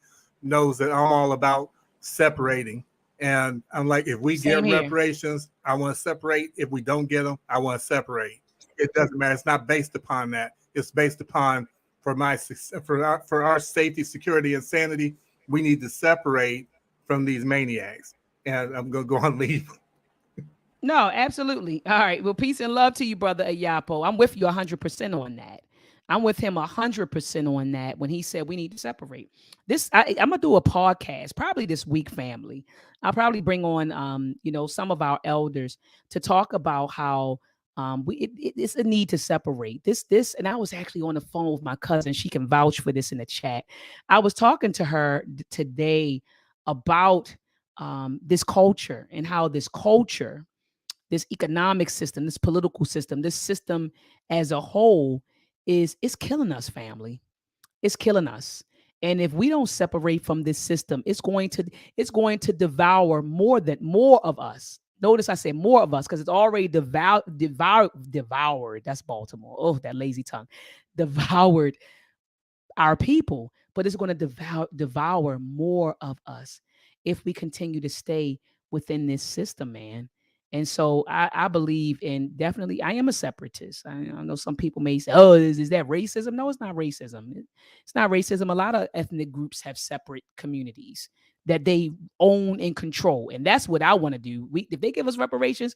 S2: knows that I'm all about separating. And I'm like, if we
S1: Same
S2: get
S1: here.
S2: reparations, I want to separate. If we don't get them, I want to separate. It doesn't matter. It's not based upon that. It's based upon for our safety, security, and sanity. We need to separate from these maniacs. And I'm gonna go on leave.
S1: No, absolutely. All right. Well, peace and love to you, Brother Ayapo. I'm with you 100% on that. I'm with him 100% on that when he said we need to separate. I'm gonna do a podcast probably this week, family. I'll probably bring on, some of our elders to talk about how it's a need to separate this. And I was actually on the phone with my cousin. She can vouch for this in the chat. I was talking to her today about this culture, and how this culture, this economic system, this political system, this system as a whole is killing us, family. It's killing us. And if we don't separate from this system, it's going to devour more of us. Notice I say more of us because it's already devoured. That's Baltimore. Oh, that lazy tongue. Devoured our people, but it's going to devour more of us if we continue to stay within this system, man. And so I believe in, definitely, I am a separatist. I know some people may say, oh, is that racism? No, it's not racism. It's not racism. A lot of ethnic groups have separate communities that they own and control. And that's what I want to do. If they give us reparations,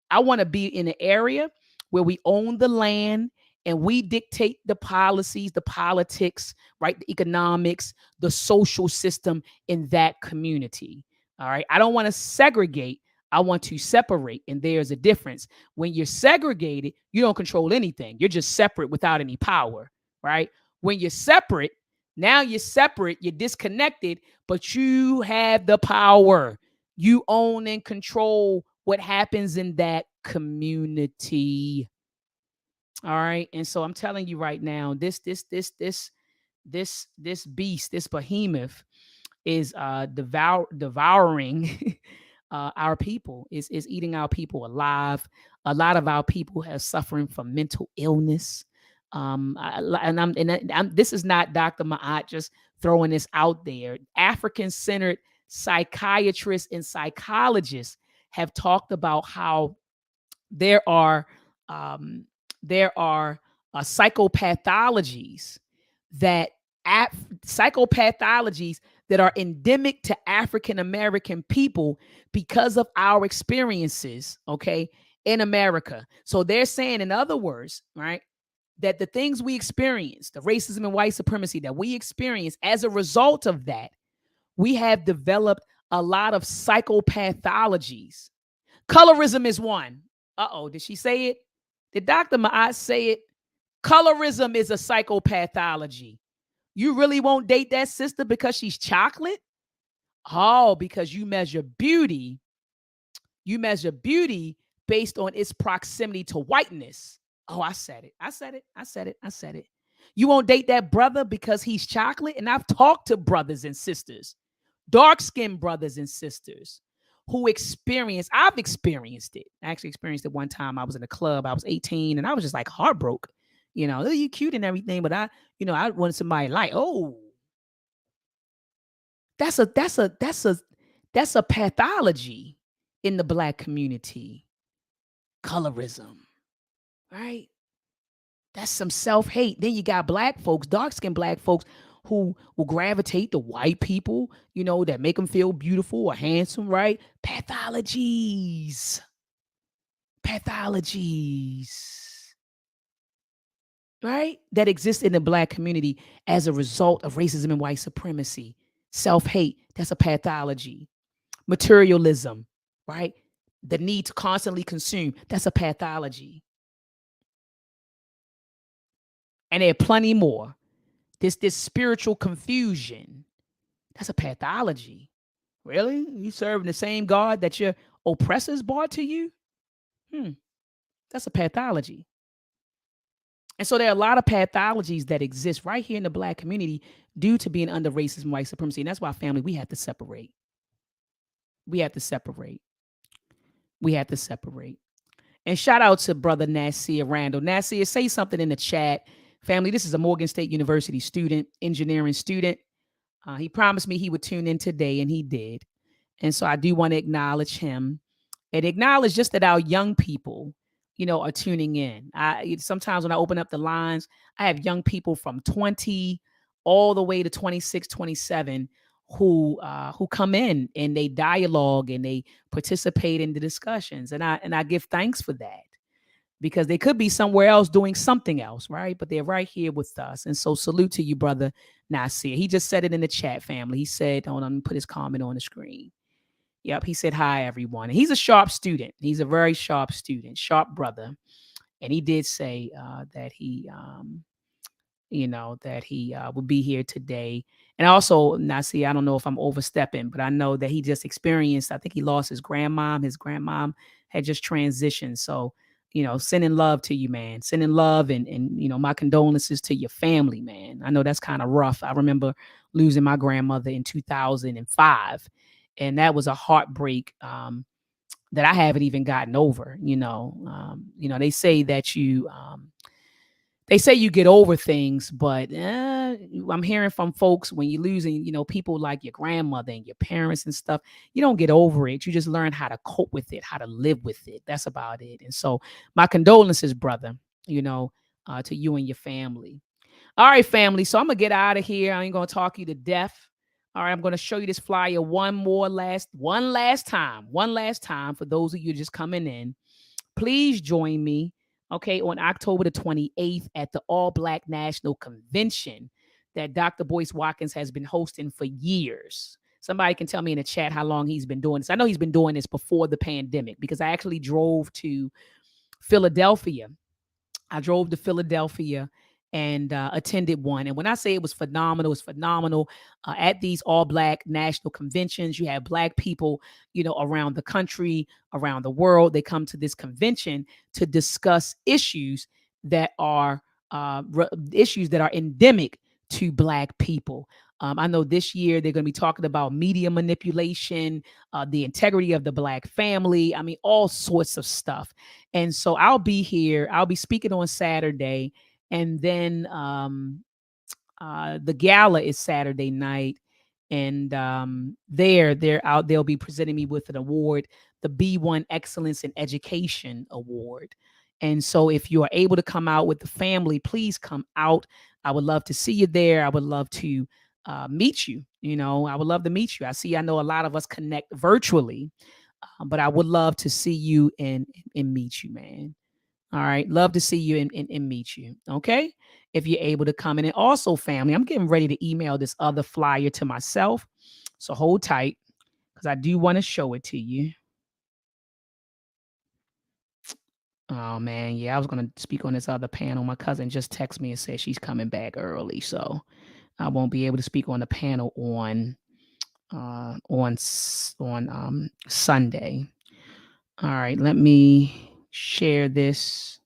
S1: I want to be in an area where we own the land and we dictate the policies, the politics, right? The economics, the social system in that community. All right. I don't want to segregate. I want to separate. And there's a difference. When you're segregated, you don't control anything. You're just separate without any power, right? When you're separate, now you're separate, you're disconnected, but you have the power. You own and control what happens in that community. All right. And so I'm telling you right now, this beast, this behemoth is devouring our people, is eating our people alive. A lot of our people have suffering from mental illness. This is not Dr. Ma'at just throwing this out there. African centered psychiatrists and psychologists have talked about how there are um, there are psychopathologies that psychopathologies that are endemic to African American people because of our experiences, okay, in America. So they're saying, in other words, right, that the things we experience, the racism and white supremacy that we experience, as a result of that, we have developed a lot of psychopathologies. Colorism is one. Uh-oh, did she say it? Did Dr. Ma'at say it? Colorism is a psychopathology. You really won't date that sister because she's chocolate? Oh, because you measure beauty. You measure beauty based on its proximity to whiteness. Oh, I said it. I said it. I said it. I said it. You won't date that brother because he's chocolate? And I've talked to brothers and sisters, dark-skinned brothers and sisters who I've experienced it. I actually experienced it one time. I was in a club. I was 18 and I was just like heartbroken. You know, you cute and everything, but I wanted somebody like, oh, that's a pathology in the black community. Colorism, right? That's some self-hate. Then you got black folks, dark-skinned black folks who will gravitate to white people, that make them feel beautiful or handsome, right? Pathologies. Pathologies. Right? That exist in the black community as a result of racism and white supremacy. Self-hate, that's a pathology. Materialism, right? The need to constantly consume, that's a pathology. And there are plenty more. This spiritual confusion, that's a pathology. Really? You serving the same God that your oppressors brought to you? That's a pathology. And so there are a lot of pathologies that exist right here in the black community due to being under racism, white supremacy. And that's why, family, we have to separate. We have to separate. We have to separate. And shout out to brother Nasir Randall. Nasir, say something in the chat. Family, this is a Morgan State University student, engineering student. He promised me he would tune in today, and he did. And so I do want to acknowledge him and acknowledge just that our young people, are tuning in. Sometimes when I open up the lines, I have young people from 20 all the way to 26, 27 who come in and they dialogue and they participate in the discussions. And I give thanks for that, because they could be somewhere else doing something else, right? But they're right here with us. And so salute to you, brother Nasir. He just said it in the chat, family. He said, hold on, let me put his comment on the screen. Yep, he said, hi, everyone. And he's a sharp student. He's a very sharp student, sharp brother. And he did say that that he will be here today. And also, now see, I don't know if I'm overstepping, but I know that he just experienced, I think he lost his grandmom. His grandmom had just transitioned. So, sending love to you, man. Sending love and my condolences to your family, man. I know that's kind of rough. I remember losing my grandmother in 2005. And that was a heartbreak that I haven't even gotten over. They say that they say you get over things, but I'm hearing from folks when you're losing, people like your grandmother and your parents and stuff, you don't get over it. You just learn how to cope with it, how to live with it. That's about it. And so, my condolences, brother, to you and your family. All right, family. So I'm gonna get out of here. I ain't gonna talk you to death. All right, I'm gonna show you this flyer one last time for those of you just coming in. Please join me, okay, on October the 28th at the All Black National Convention that Dr. Boyce Watkins has been hosting for years. Somebody can tell me in the chat how long he's been doing this. I know he's been doing this before the pandemic because I actually drove to Philadelphia. I drove to Philadelphia and attended one. And when I say it was phenomenal, it's phenomenal. At these all black national conventions, you have black people, around the country, around the world. They come to this convention to discuss issues that are endemic to black people. I know this year they're going to be talking about media manipulation, the integrity of the black family. I mean, all sorts of stuff. And so I'll be here. I'll be speaking on Saturday, and then the gala is Saturday night, and they're out. They'll be presenting me with an award, the B1 Excellence in Education Award. And so, if you are able to come out with the family, please come out. I would love to see you there. I would love to meet you. I would love to meet you. I know a lot of us connect virtually, but I would love to see you and meet you, man. All right. Love to see you and meet you. Okay. If you're able to come in. And also, family, I'm getting ready to email this other flyer to myself. So hold tight because I do want to show it to you. Oh, man. Yeah, I was going to speak on this other panel. My cousin just texted me and said she's coming back early. So I won't be able to speak on the panel on Sunday. All right. Let me share this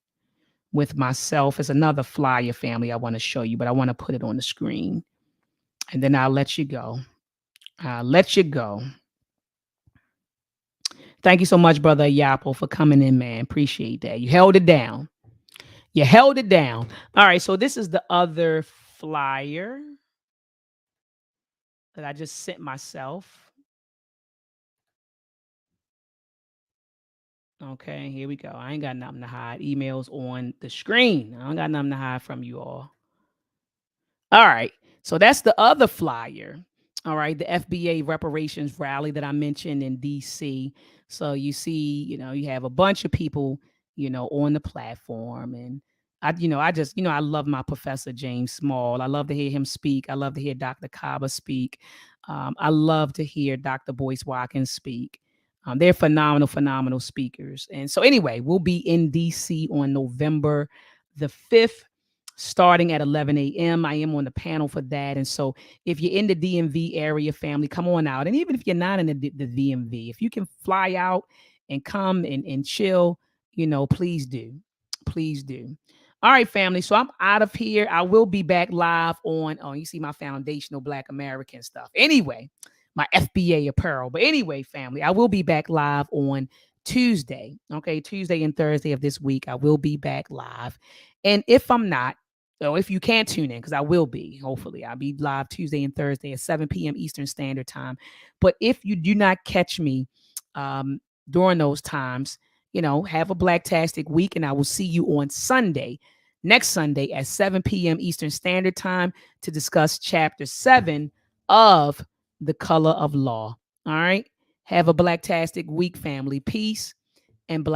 S1: with myself. It's another flyer, family, I want to show you, but I want to put it on the screen. And then I'll let you go. I'll let you go. Thank you so much, Brother Yapo, for coming in, man. Appreciate that. You held it down. You held it down. All right. So this is the other flyer that I just sent myself. Okay, here we go. I ain't got nothing to hide. Emails on the screen. I don't got nothing to hide from you all. All right. So that's the other flyer. All right. The FBA reparations rally that I mentioned in DC. So you see, you have a bunch of people, on the platform. And I love my Professor James Small. I love to hear him speak. I love to hear Dr. Kaba speak. I love to hear Dr. Boyce Watkins speak. They're phenomenal, phenomenal speakers. And so anyway, we'll be in DC on November the 5th starting at 11 a.m. I am on the panel for that. And so if you're in the DMV area, family, come on out. And even if you're not in the DMV, if you can fly out and come and chill, please do. Please do. All right, family. So I'm out of here. I will be back live you see my foundational Black American stuff. Anyway, my FBA apparel. But anyway, family, I will be back live on Tuesday. Okay, Tuesday and Thursday of this week. I will be back live. And if I'm not, so if you can't tune in, because I will be, hopefully, I'll be live Tuesday and Thursday at 7 p.m. Eastern Standard Time. But if you do not catch me during those times, have a Blacktastic week, and I will see you on Sunday, next Sunday at 7 p.m. Eastern Standard Time to discuss Chapter 7 of The Color of Law. All right? Have a Blacktastic week, family. Peace and Black.